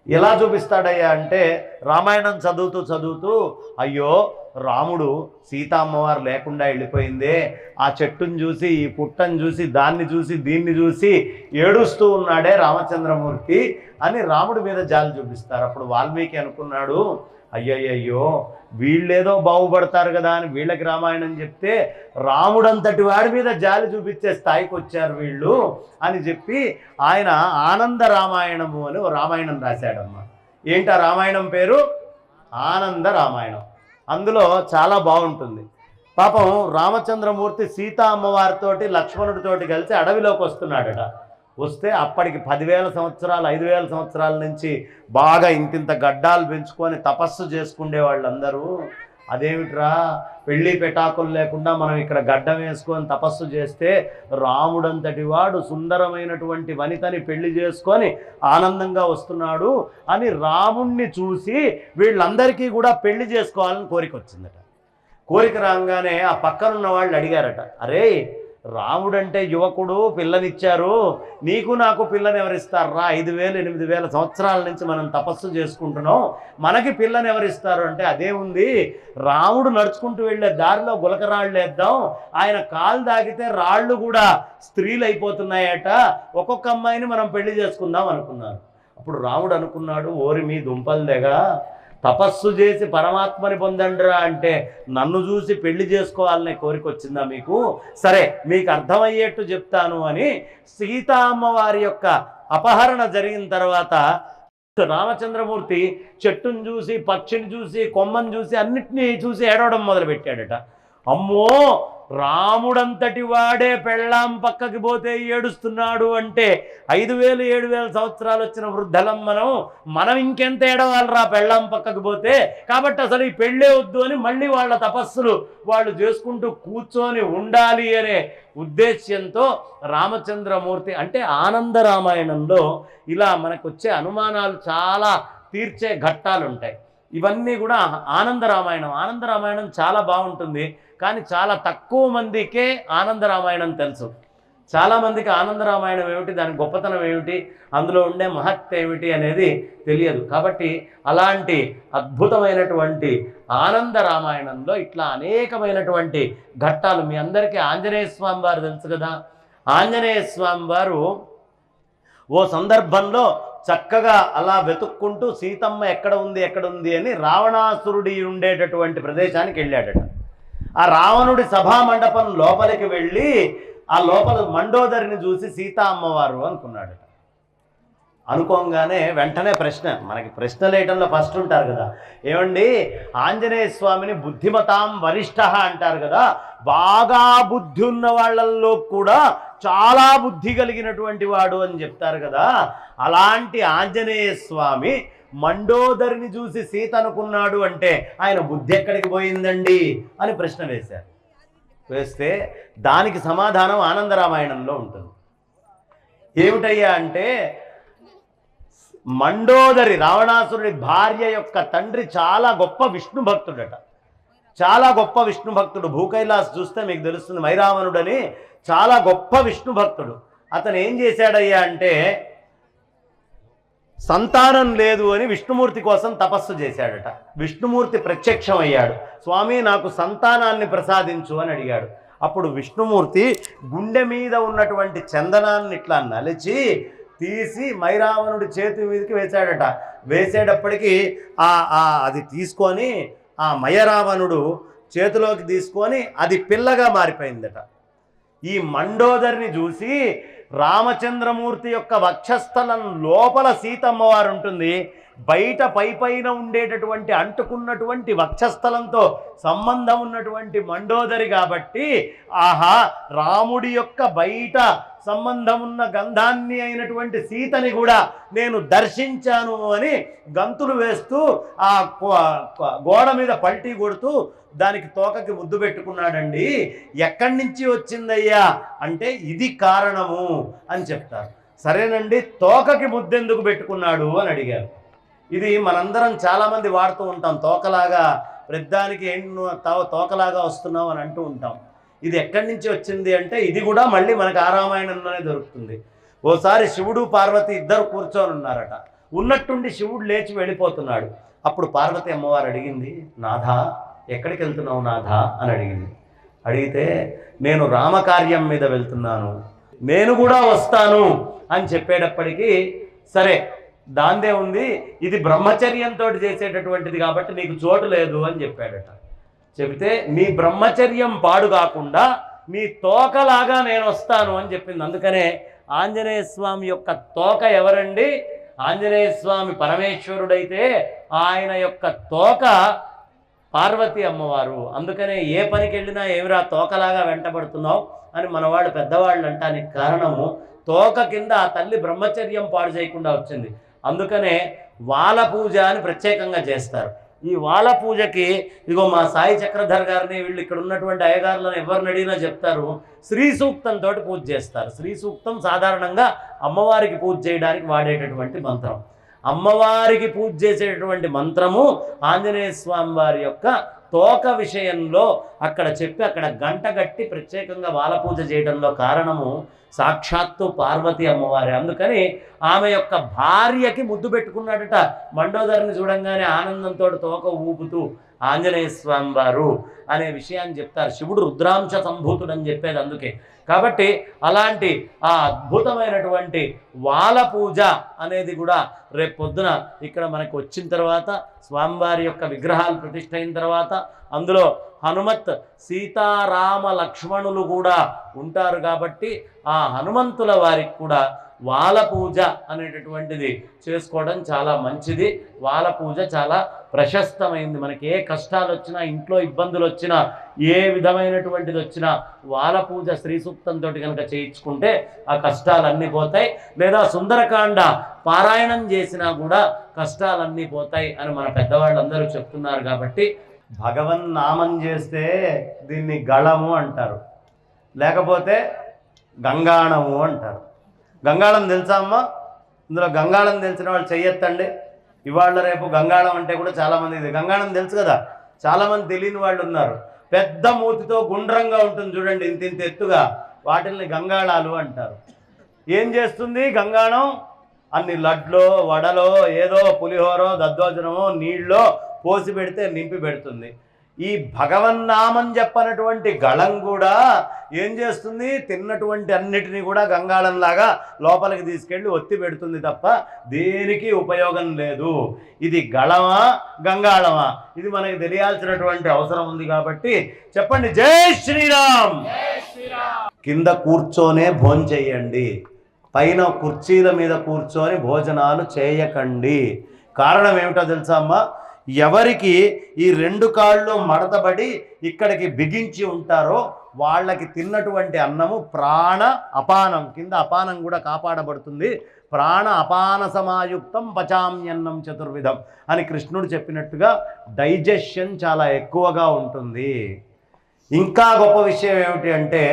ఎలా చూపిస్తాడయ్యా అంటే, రామాయణం చదువుతూ అయ్యో రాముడు సీతమ్మవారు లేకుండా వెళ్ళిపోయిందే, ఆ చెట్టును చూసి, ఈ పుట్టను చూసి, దాన్ని చూసి, దీన్ని చూసి ఏడుస్తూ ఉన్నాడే రామచంద్రమూర్తి అని రాముడి మీద జాలి చూపిస్తారు. అప్పుడు వాల్మీకి అనుకున్నాడు, అయ్యయ్యో వీళ్ళేదో బాగుపడతారు కదా అని వీళ్ళకి రామాయణం చెప్తే రాముడంతటి వాడి మీద జాలి చూపించే స్థాయికి వచ్చారు వీళ్ళు అని చెప్పి ఆయన ఆనంద రామాయణము అని ఓ రామాయణం రాశాడమ్మా. ఏంటా రామాయణం పేరు? ఆనంద రామాయణం. అందులో చాలా బాగుంటుంది. పాపం రామచంద్రమూర్తి సీతా అమ్మవారితోటి లక్ష్మణుడితోటి కలిసి అడవిలోకి వస్తున్నాడట. వస్తే అప్పటికి 10,000 సంవత్సరాలు 5,000 సంవత్సరాల నుంచి బాగా ఇంతింత గడ్డాలు పెంచుకొని తపస్సు చేసుకునే వాళ్ళందరూ, అదేమిట్రా పెళ్ళి పెటాకులు లేకుండా మనం ఇక్కడ గడ్డం వేసుకొని తపస్సు చేస్తే రాముడంతటి వాడు సుందరమైనటువంటి వనితని పెళ్లి చేసుకొని ఆనందంగా వస్తున్నాడు అని రాముణ్ణి చూసి వీళ్ళందరికీ కూడా పెళ్లి చేసుకోవాలని కోరిక వచ్చిందట. కోరిక రాగానే ఆ పక్కనున్న వాళ్ళు అడిగారట, అరే రాముడంటే యువకుడు, పిల్లనిచ్చారు, నీకు నాకు పిల్లని ఎవరిస్తారా? 5,000 8,000 సంవత్సరాల నుంచి మనం తపస్సు చేసుకుంటున్నాం, మనకి పిల్లని ఎవరిస్తారు అంటే, అదేముంది రాముడు నడుచుకుంటూ వెళ్ళే దారిలో గులకరాళ్ళు వేద్దాం, ఆయన కాలు దాగితే రాళ్ళు కూడా స్త్రీలు అయిపోతున్నాయట, ఒక్కొక్క అమ్మాయిని మనం పెళ్లి చేసుకుందాం అనుకున్నారు. అప్పుడు రాముడు అనుకున్నాడు, ఓరి మీ దుంపలు దెగా, తపస్సు చేసి పరమాత్మని పొందండిరా అంటే నన్ను చూసి పెళ్లి చేసుకోవాలనే కోరిక వచ్చిందా మీకు? సరే మీకు అర్థమయ్యేట్టు చెప్తాను అని సీతా అమ్మవారి యొక్క అపహరణ జరిగిన తర్వాత రామచంద్రమూర్తి చెట్టును చూసి, పక్షిని చూసి, కొమ్మను చూసి, అన్నిటినీ చూసి ఏడవడం మొదలుపెట్టాడట. అమ్మో రాముడంతటి వాడే పెళ్ళాం పక్కకి పోతే ఏడుస్తున్నాడు అంటే 5,000 7,000 సంవత్సరాలు వచ్చిన వృద్ధలం మనం ఇంకెంత ఏడవాలరా పెళ్ళాం పక్కకి పోతే, కాబట్టి అసలు ఈ పెళ్ళే వద్దు అని మళ్ళీ వాళ్ళ తపస్సులు వాళ్ళు చేసుకుంటూ కూర్చొని ఉండాలి అనే ఉద్దేశ్యంతో రామచంద్రమూర్తి అంటే ఆనంద రామాయణంలో ఇలా మనకు వచ్చే అనుమానాలు చాలా తీర్చే ఘట్టాలు ఉంటాయి. ఇవన్నీ కూడా ఆనంద రామాయణం చాలా బాగుంటుంది. కానీ చాలా తక్కువ మందికే ఆనంద రామాయణం తెలుసు. చాలామందికి ఆనంద రామాయణం ఏమిటి, దాని గొప్పతనం ఏమిటి, అందులో ఉండే మహత్యం ఏమిటి అనేది తెలియదు. కాబట్టి అలాంటి అద్భుతమైనటువంటి ఆనంద రామాయణంలో ఇట్లా అనేకమైనటువంటి ఘట్టాలు. మీ అందరికీ ఆంజనేయ స్వామి వారు తెలుసు కదా. ఆంజనేయ స్వామి వారు ఓ సందర్భంలో చక్కగా అలా వెతుక్కుంటూ సీతమ్మ ఎక్కడ ఉంది అని రావణాసురుడి ఉండేటటువంటి ప్రదేశానికి వెళ్ళాడట. ఆ రావణుడి సభా మండపం లోపలికి వెళ్ళి ఆ లోపల మండోదరిని చూసి సీతా అమ్మవారు అనుకున్నాడట. అనుకోగానే వెంటనే ప్రశ్న, మనకి ప్రశ్నలు వేయటంలో ఫస్ట్ ఉంటారు కదా, ఏమండి ఆంజనేయ స్వామిని బుద్ధిమతాం వరిష్ఠ అంటారు కదా, బాగా బుద్ధి ఉన్న వాళ్ళల్లో కూడా చాలా బుద్ధి కలిగినటువంటి వాడు అని చెప్తారు కదా, అలాంటి ఆంజనేయ స్వామి మండోదరిని చూసి సీత అనుకున్నాడు అంటే ఆయన బుద్ధి ఎక్కడికి పోయిందండి అని ప్రశ్న వేశారు. వేస్తే దానికి సమాధానం ఆనందరామాయణంలో ఉంటుంది. ఏమిటయ్యా అంటే, మండోదరి రావణాసురుడి భార్య యొక్క తండ్రి చాలా గొప్ప విష్ణు భక్తుడట. చాలా గొప్ప విష్ణు భక్తుడు. భూకైలాస్ చూస్తే మీకు తెలుస్తుంది. మైరావణుడని చాలా గొప్ప విష్ణు భక్తుడు. అతను ఏం చేశాడయ్యా అంటే, సంతానం లేదు అని విష్ణుమూర్తి కోసం తపస్సు చేశాడట. విష్ణుమూర్తి ప్రత్యక్షం అయ్యాడు. స్వామి నాకు సంతానాన్ని ప్రసాదించు అని అడిగాడు. అప్పుడు విష్ణుమూర్తి గుండె మీద ఉన్నటువంటి చందనాన్ని ఇట్లా నలిచి తీసి మైరావణుడి చేతి మీదకి వేశాడట. వేసేటప్పటికీ అది తీసుకొని ఆ మయరావణుడు చేతిలోకి తీసుకొని అది పిల్లగా మారిపోయిందట. ఈ మండోదరిని చూసి రామచంద్రమూర్తి యొక్క వక్షస్థలం లోపల సీతమ్మవారు ఉంటుంది. బయట పైపైన ఉండేటటువంటి అంటుకున్నటువంటి వక్షస్థలంతో సంబంధం ఉన్నటువంటి మండోదరి కాబట్టి, ఆహా రాముడి యొక్క బయట సంబంధం ఉన్న గంధాన్ని అయినటువంటి సీతని కూడా నేను దర్శించాను అని గంతులు వేస్తూ ఆ గోడ మీద పల్టీ కొడుతూ దానికి తోకకి ముద్దు పెట్టుకున్నాడండి. ఎక్కడి నుంచి వచ్చిందయ్యా అంటే ఇది కారణము అని చెప్తారు. సరేనండి, తోకకి ముద్దెందుకు పెట్టుకున్నాడు అని అడిగారు. ఇది మనందరం చాలామంది వాడుతూ ఉంటాం. తోకలాగా ప్రతిదానికి తోకలాగా వస్తున్నాం అని అంటూ ఉంటాం. ఇది ఎక్కడి నుంచి వచ్చింది అంటే ఇది కూడా మళ్ళీ మనకు ఆ రామాయణంలోనే దొరుకుతుంది. ఓసారి శివుడు పార్వతి ఇద్దరు కూర్చొని ఉన్నారట. ఉన్నట్టుండి శివుడు లేచి వెళ్ళిపోతున్నాడు. అప్పుడు పార్వతి అమ్మవారు అడిగింది, నాథా ఎక్కడికి వెళ్తున్నావు నాథా అని అడిగింది. అడిగితే నేను రామకార్యం మీద వెళ్తున్నాను, నేను కూడా వస్తాను అని చెప్పేటప్పటికీ, సరే దాందే ఉంది, ఇది బ్రహ్మచర్యంతో చేసేటటువంటిది కాబట్టి నీకు చోటు లేదు అని చెప్పాడట. చెబితే నీ బ్రహ్మచర్యం పాడు కాకుండా నీ తోకలాగా నేను వస్తాను అని చెప్పింది. అందుకనే ఆంజనేయ స్వామి యొక్క తోక ఎవరండి? ఆంజనేయ స్వామి పరమేశ్వరుడైతే ఆయన యొక్క తోక పార్వతి అమ్మవారు. అందుకనే ఏ పనికి వెళ్ళినా ఏమిరా తోకలాగా వెంటబడుతున్నావు అని మనవాళ్ళు పెద్దవాళ్ళు అంటానికి కారణము తోక కింద ఆ తల్లి బ్రహ్మచర్యం పాడు చేయకుండా వచ్చింది. అందుకనే వాల పూజ అని ప్రత్యేకంగా చేస్తారు. ఈ వాల పూజకి ఇగో మా సాయి చక్రధర్ గారిని వీళ్ళు ఇక్కడ ఉన్నటువంటి అయ్యగారులను ఎవరిని అడిగినా చెప్తారు, శ్రీ సూక్తంతో పూజ చేస్తారు. శ్రీ సూక్తం సాధారణంగా అమ్మవారికి పూజ చేయడానికి వాడేటటువంటి మంత్రం. అమ్మవారికి పూజ చేసేటటువంటి మంత్రము ఆంజనేయ స్వామి వారి యొక్క తోక విషయంలో అక్కడ చెప్పి అక్కడ గంట గట్టి ప్రత్యేకంగా వాల పూజ చేయడంలో కారణము సాక్షాత్తు పార్వతి అమ్మవారి. అందుకని ఆమె యొక్క భార్యకి ముద్దు పెట్టుకున్నాడట. మండోదరిని చూడంగానే ఆనందంతో తోక ఊపుతూ ఆంజనేయ స్వామి వారు అనే విషయాన్ని చెప్తారు. శివుడు రుద్రాంశ సంభూతుడు అని చెప్పేది అందుకే. కాబట్టి అలాంటి ఆ అద్భుతమైనటువంటి వాల పూజ అనేది కూడా రేపు పొద్దున ఇక్కడ మనకు వచ్చిన తర్వాత స్వామివారి యొక్క విగ్రహాలు ప్రతిష్ఠ అయిన తర్వాత అందులో హనుమత్ సీతారామ లక్ష్మణులు కూడా ఉంటారు. కాబట్టి ఆ హనుమంతుల వారికి కూడా వాల పూజ అనేటటువంటిది చేసుకోవడం చాలా మంచిది. వాల పూజ చాలా ప్రశస్తమైంది. మనకి ఏ కష్టాలు వచ్చినా, ఇంట్లో ఇబ్బందులు వచ్చినా, ఏ విధమైనటువంటిది వచ్చినా వాల పూజ శ్రీ సూక్తంతో కనుక చేయించుకుంటే ఆ కష్టాలన్నీ పోతాయి. లేదా సుందరకాండ పారాయణం చేసినా కూడా కష్టాలన్నీ పోతాయి అని మన పెద్దవాళ్ళందరూ చెప్తున్నారు. కాబట్టి భగవన్ నామం చేస్తే దీన్ని గళము అంటారు, లేకపోతే గంగాణము అంటారు. గంగాళం తెలుసా అమ్మ? ఇందులో గంగాళం తెలిసిన వాళ్ళు చెయ్యొద్దండి. ఇవాళ రేపు గంగాళం అంటే కూడా చాలామంది ఇది గంగాళం తెలుసు కదా, చాలామంది తెలియని వాళ్ళు ఉన్నారు. పెద్ద మూతితో గుండ్రంగా ఉంటుంది చూడండి, ఇంత ఎత్తుగా, వాటిల్ని గంగాళాలు అంటారు. ఏం చేస్తుంది గంగాళం? అన్ని లడ్లో వడలో ఏదో పులిహోరో దద్దోజనమో నీళ్ళలో పోసి పెడితే నింపి పెడుతుంది. ఈ భగవన్నామం చెప్పనటువంటి గళం కూడా ఏం చేస్తుంది? తిన్నటువంటి అన్నిటినీ కూడా గంగాళంలాగా లోపలికి తీసుకెళ్ళి ఒత్తి పెడుతుంది తప్ప దేనికి ఉపయోగం లేదు. ఇది గళమా గంగాళమా ఇది మనకి తెలియాల్సినటువంటి అవసరం ఉంది. కాబట్టి చెప్పండి జై శ్రీరామ్. కింద కూర్చొనే భోంచెయ్యండి, పైన కుర్చీల మీద కూర్చొని భోజనాలు చేయకండి. కారణం ఏమిటో తెలుసా అమ్మా? ఎవరికి ఈ రెండు కాళ్ళు మడతబడి ఇక్కడికి బిగించి ఉంటారో వాళ్ళకి తిన్నటువంటి అన్నము ప్రాణ అపానం కింద అపానం కూడా కాపాడబడుతుంది. ప్రాణ అపాన సమాయుక్తం పచామ్యన్నం చతుర్విధం అని కృష్ణుడు చెప్పినట్టుగా డైజెషన్ చాలా ఎక్కువగా ఉంటుంది. ఇంకా గొప్ప విషయం ఏమిటి అంటే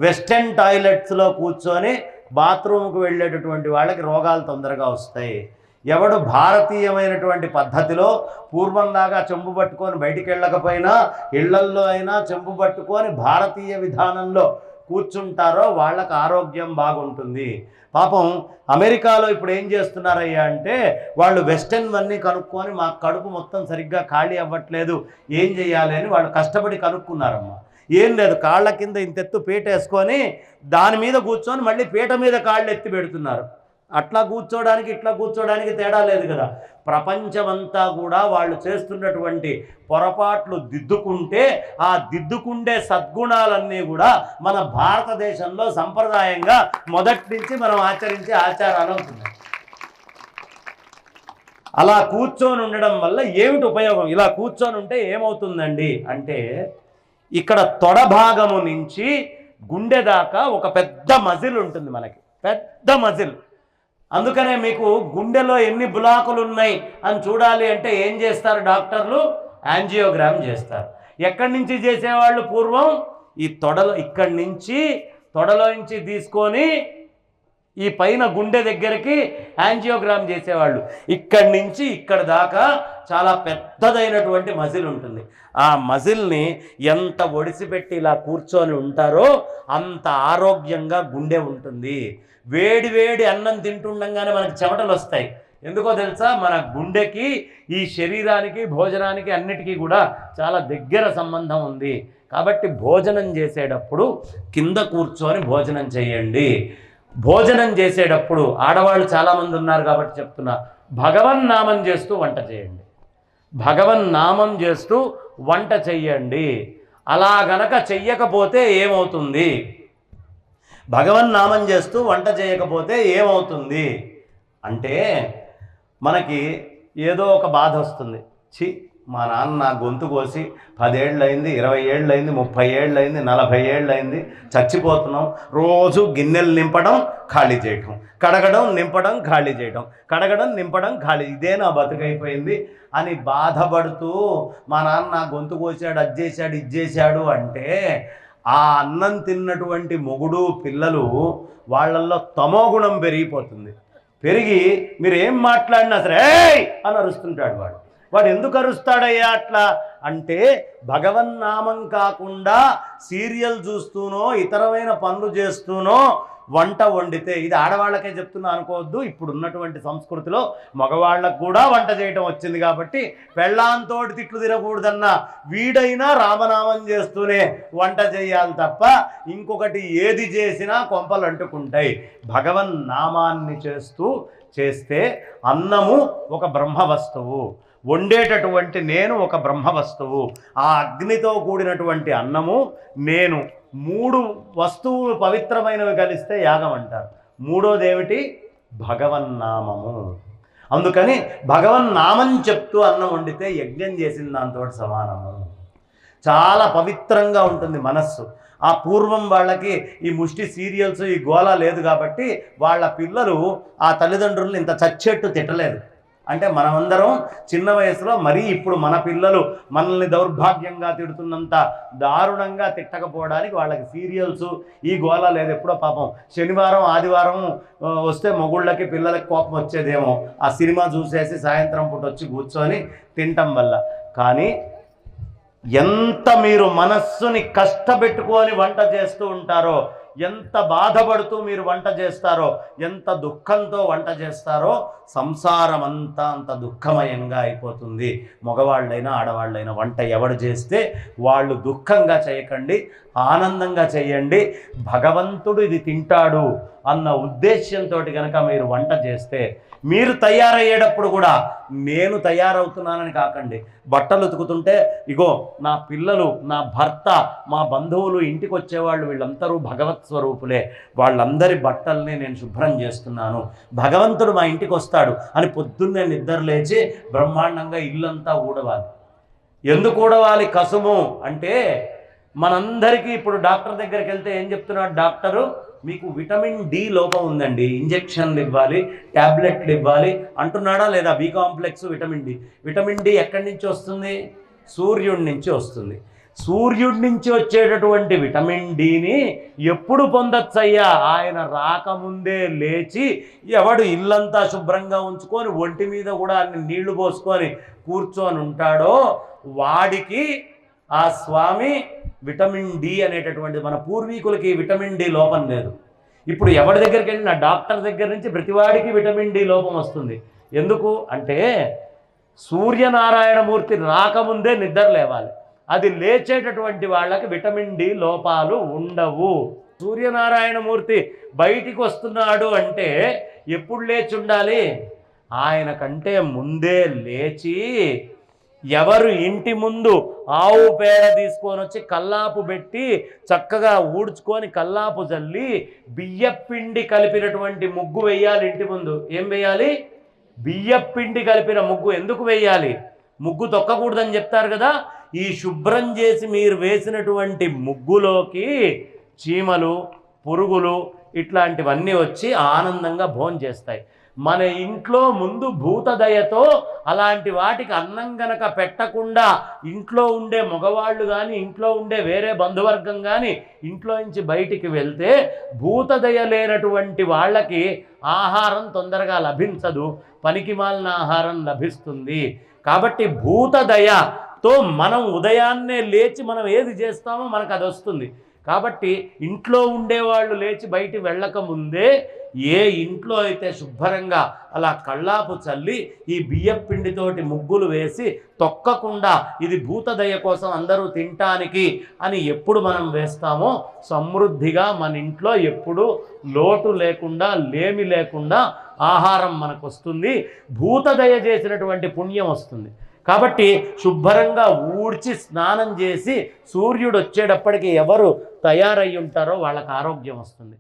వెస్టర్న్ టాయిలెట్స్లో కూర్చొని బాత్రూమ్కి వెళ్ళేటటువంటి వాళ్ళకి రోగాలు తొందరగా వస్తాయి. ఎవడు భారతీయమైనటువంటి పద్ధతిలో పూర్వంలాగా చెంబు పట్టుకొని బయటికి వెళ్ళకపోయినా ఇళ్లల్లో అయినా చెంబు పట్టుకొని భారతీయ విధానంలో కూర్చుంటారో వాళ్ళకి ఆరోగ్యం బాగుంటుంది. పాపం అమెరికాలో ఇప్పుడు ఏం చేస్తున్నారయ్యా అంటే వాళ్ళు వెస్టర్న్ అన్నీ కనుక్కొని మా కడుపు మొత్తం సరిగ్గా ఖాళీ అవ్వట్లేదు, ఏం చేయాలి అని వాళ్ళు కష్టపడి కనుక్కున్నారమ్మా. ఏం లేదు, కాళ్ళ కింద ఇంతెత్తు పీట వేసుకొని దాని మీద కూర్చొని మళ్ళీ పీట మీద కాళ్ళు ఎత్తి పెడుతున్నారు. అట్లా కూర్చోడానికి ఇట్లా కూర్చోడానికి తేడా లేదు కదా. ప్రపంచమంతా కూడా వాళ్ళు చేస్తున్నటువంటి పొరపాట్లు దిద్దుకుంటే ఆ దిద్దుకుండే సద్గుణాలన్నీ కూడా మన భారతదేశంలో సంప్రదాయంగా మొదటి నుంచి మనం ఆచరించే ఆచారాలు అవుతున్నాయి. అలా కూర్చొని ఉండడం వల్ల ఏమిటి ఉపయోగం? ఇలా కూర్చొని ఉంటే ఏమవుతుందండి అంటే ఇక్కడ తొడ భాగము నుంచి గుండె దాకా ఒక పెద్ద మజిల్ ఉంటుంది, మనకి పెద్ద మజిల్. అందుకనే మీకు గుండెలో ఎన్ని బ్లాకులు ఉన్నాయి అని చూడాలి అంటే ఏం చేస్తారు డాక్టర్లు? యాంజియోగ్రామ్ చేస్తారు. ఎక్కడి నుంచి చేసేవాళ్ళు పూర్వం? ఈ తొడలో ఇక్కడి నుంచి తొడలో నుంచి తీసుకొని ఈ పైన గుండె దగ్గరికి యాంజియోగ్రామ్ చేసేవాళ్ళు. ఇక్కడి నుంచి ఇక్కడ దాకా చాలా పెద్దదైనటువంటి మజిల్ ఉంటుంది. ఆ మజిల్ని ఎంత ఒడిసిపెట్టి ఇలా కూర్చొని ఉంటారో అంత ఆరోగ్యంగా గుండె ఉంటుంది. వేడి వేడి అన్నం తింటుండగానే మనకు చెమటలు వస్తాయి. ఎందుకో తెలుసా? మన గుండెకి ఈ శరీరానికి భోజనానికి అన్నిటికీ కూడా చాలా దగ్గర సంబంధం ఉంది. కాబట్టి భోజనం చేసేటప్పుడు కింద కూర్చొని భోజనం చేయండి. భోజనం చేసేటప్పుడు ఆడవాళ్ళు చాలామంది ఉన్నారు కాబట్టి చెప్తున్నా, భగవన్నామం చేస్తూ వంట చేయండి. భగవన్నామం చేస్తూ వంట చెయ్యండి. అలా గనక చెయ్యకపోతే ఏమవుతుంది? భగవన్నామం చేస్తూ వంట చేయకపోతే ఏమవుతుంది అంటే మనకి ఏదో ఒక బాధ వస్తుంది. మా నాన్న నా గొంతు కోసి 10 ఏళ్ళయింది, 20 ఏళ్ళయింది, 30 ఏళ్ళయింది, 40 ఏళ్ళయింది, చచ్చిపోతున్నాం. రోజు గిన్నెలు నింపడం ఖాళీ చేయటం, కడగడం నింపడం ఖాళీ చేయటం, కడగడం నింపడం ఖాళీ, ఇదే నా బతుకైపోయింది అని బాధపడుతూ మా నాన్న నా గొంతు కోసాడు, అది చేశాడు, ఇది చేశాడు అంటే ఆ అన్నం తిన్నటువంటి మొగుడు పిల్లలు వాళ్ళల్లో తమోగుణం పెరిగిపోతుంది. పెరిగి మీరు ఏం మాట్లాడినా సరే ఏయ్ అని అరుస్తుంటాడు. వాడు ఎందుకు అరుస్తాడయ్యా అట్లా అంటే భగవన్నామం కాకుండా సీరియల్ చూస్తూనో ఇతరమైన పనులు చేస్తూనో వంట వండితే, ఇది ఆడవాళ్ళకే చెప్తున్నా అనుకోవద్దు, ఇప్పుడు ఉన్నటువంటి సంస్కృతిలో మగవాళ్ళకు కూడా వంట చేయటం వచ్చింది కాబట్టి పెళ్ళాంతోటి తిట్లు తినకూడదన్న వీడైనా రామనామం చేస్తూనే వంట చేయాలి తప్ప ఇంకొకటి ఏది చేసినా కొంపలు అంటుకుంటాయి. భగవన్నామాన్ని చేస్తే అన్నము ఒక బ్రహ్మ వస్తువు, వండేటటువంటి నేను ఒక బ్రహ్మ వస్తువు, ఆ అగ్నితో కూడినటువంటి అన్నము నేను, 3 వస్తువులు పవిత్రమైనవి కలిస్తే యాగం అంటారు. మూడోది ఏమిటి? భగవన్నామము. అందుకని భగవన్నామం చెప్తూ అన్నం వండితే యజ్ఞం చేసిన దాంతో సమానము. చాలా పవిత్రంగా ఉంటుంది మనస్సు. ఆ పూర్వం వాళ్ళకి ఈ ముష్టి సీరియల్స్ ఈ గోళ లేదు కాబట్టి వాళ్ళ పిల్లలు ఆ తల్లిదండ్రులను ఇంత చచ్చేట్టు తిట్టలేదు. అంటే మనమందరం చిన్న వయసులో మరీ ఇప్పుడు మన పిల్లలు మనల్ని దౌర్భాగ్యంగా తిడుతున్నంత దారుణంగా తిట్టకపోవడానికి వాళ్ళకి సీరియల్స్ ఈ గోళ లేదు. ఎప్పుడో పాపం శనివారం ఆదివారం వస్తే మొగుళ్ళకి పిల్లలకి కోపం వచ్చేదేమో, ఆ సినిమా చూసేసి సాయంత్రం పూట వచ్చి కూర్చొని తినటం వల్ల. కానీ ఎంత మీరు మనస్సుని కష్టపెట్టుకొని వంట చేస్తూ ఉంటారో, ఎంత బాధపడుతూ మీరు వంట చేస్తారో, ఎంత దుఃఖంతో వంట చేస్తారో సంసారం అంతా అంత దుఃఖమయంగా అయిపోతుంది. మగవాళ్ళైనా ఆడవాళ్ళైనా వంట ఎవడు చేస్తే వాళ్ళు దుఃఖంగా చేయకండి, ఆనందంగా చేయండి. భగవంతుడు ఇది తింటాడు అన్న ఉద్దేశ్యంతో కనుక మీరు వంట చేస్తే, మీరు తయారయ్యేటప్పుడు కూడా నేను తయారవుతున్నానని కాకండి. బట్టలు ఉతుకుతుంటే ఇగో నా పిల్లలు, నా భర్త, మా బంధువులు, ఇంటికి వచ్చేవాళ్ళు వీళ్ళందరూ భగవత్ స్వరూపులే, వాళ్ళందరి బట్టల్ని నేను శుభ్రం చేస్తున్నాను, భగవంతుడు మా ఇంటికి వస్తాడు అని పొద్దున్నే నిద్ర లేచి బ్రహ్మాండంగా ఇల్లంతా ఊడవాలి. ఎందుకు ఊడవాలి కసుము అంటే మనందరికీ ఇప్పుడు డాక్టర్ దగ్గరికి వెళ్తే ఏం చెప్తున్నాడు డాక్టరు? మీకు విటమిన్ డి లోపం ఉందండి, ఇంజెక్షన్లు ఇవ్వాలి, ట్యాబ్లెట్లు ఇవ్వాలి అంటున్నాడా లేదా? బి కాంప్లెక్స్, విటమిన్ డి ఎక్కడి నుంచి వస్తుంది? సూర్యుడి నుంచి వస్తుంది. సూర్యుడి నుంచి వచ్చేటటువంటి విటమిన్ డిని ఎప్పుడు పొందొచ్చయ్యా? ఆయన రాకముందే లేచి, ఎవడు ఇల్లంతా శుభ్రంగా ఉంచుకొని ఒంటి మీద కూడా అన్ని నీళ్లు పోసుకొని కూర్చొని ఉంటాడో వాడికి ఆ స్వామి విటమిన్ డి అనేటటువంటి, మన పూర్వీకులకి విటమిన్ డి లోపం లేదు. ఇప్పుడు ఎవరి దగ్గరికి వెళ్ళిన డాక్టర్ దగ్గర నుంచి ప్రతివాడికి విటమిన్ డి లోపం వస్తుంది. ఎందుకు అంటే సూర్యనారాయణమూర్తి రాకముందే నిద్ర లేవాలి. అది లేచేటటువంటి వాళ్ళకి విటమిన్ డి లోపాలు ఉండవు. సూర్యనారాయణమూర్తి బయటికి వస్తున్నాడు అంటే ఎప్పుడు లేచి ఉండాలి? ఆయన కంటే ముందే లేచి, ఎవరు ఇంటి ముందు ఆవు పేడ తీసుకొని వచ్చి కల్లాపు పెట్టి చక్కగా ఊడ్చుకొని కల్లాపు చల్లి బియ్యపిండి కలిపినటువంటి ముగ్గు వేయాలి. ఇంటి ముందు ఏం వేయాలి? బియ్యపిండి కలిపిన ముగ్గు. ఎందుకు వేయాలి? ముగ్గు తొక్కకూడదని చెప్తారు కదా. ఈ శుభ్రం చేసి మీరు వేసినటువంటి ముగ్గులోకి చీమలు, పురుగులు ఇట్లాంటివన్నీ వచ్చి ఆనందంగా భోజనం చేస్తాయి. మన ఇంట్లో ముందు భూతదయతో అలాంటి వాటికి అన్నం గనక పెట్టకుండా ఇంట్లో ఉండే మగవాళ్ళు కానీ, ఇంట్లో ఉండే వేరే బంధువర్గం కానీ ఇంట్లో నుంచి బయటికి వెళ్తే భూతదయ లేనటువంటి వాళ్ళకి ఆహారం తొందరగా లభించదు, పనికిమాలిన ఆహారం లభిస్తుంది. కాబట్టి భూతదయతో మనం ఉదయాన్నే లేచి మనం ఏది చేస్తామో మనకు అది వస్తుంది. కాబట్టి ఇంట్లో ఉండేవాళ్ళు లేచి బయటి వెళ్ళకముందే ఏ ఇంట్లో అయితే శుభ్రంగా అలా కళ్ళాపు చల్లి ఈ బియ్యపిండితోటి ముగ్గులు వేసి తొక్కకుండా ఇది భూతదయ కోసం అందరూ తినటానికి అని ఎప్పుడు మనం వేస్తామో సమృద్ధిగా మన ఇంట్లో ఎప్పుడు లోటు లేకుండా, లేమి లేకుండా ఆహారం మనకు వస్తుంది. భూతదయ చేసినటువంటి పుణ్యం వస్తుంది. కాబట్టి శుభ్రంగా ఊడ్చి స్నానం చేసి సూర్యుడు వచ్చేటప్పటికి ఎవరు తయారై ఉంటారో వాళ్ళకి ఆరోగ్యం వస్తుంది.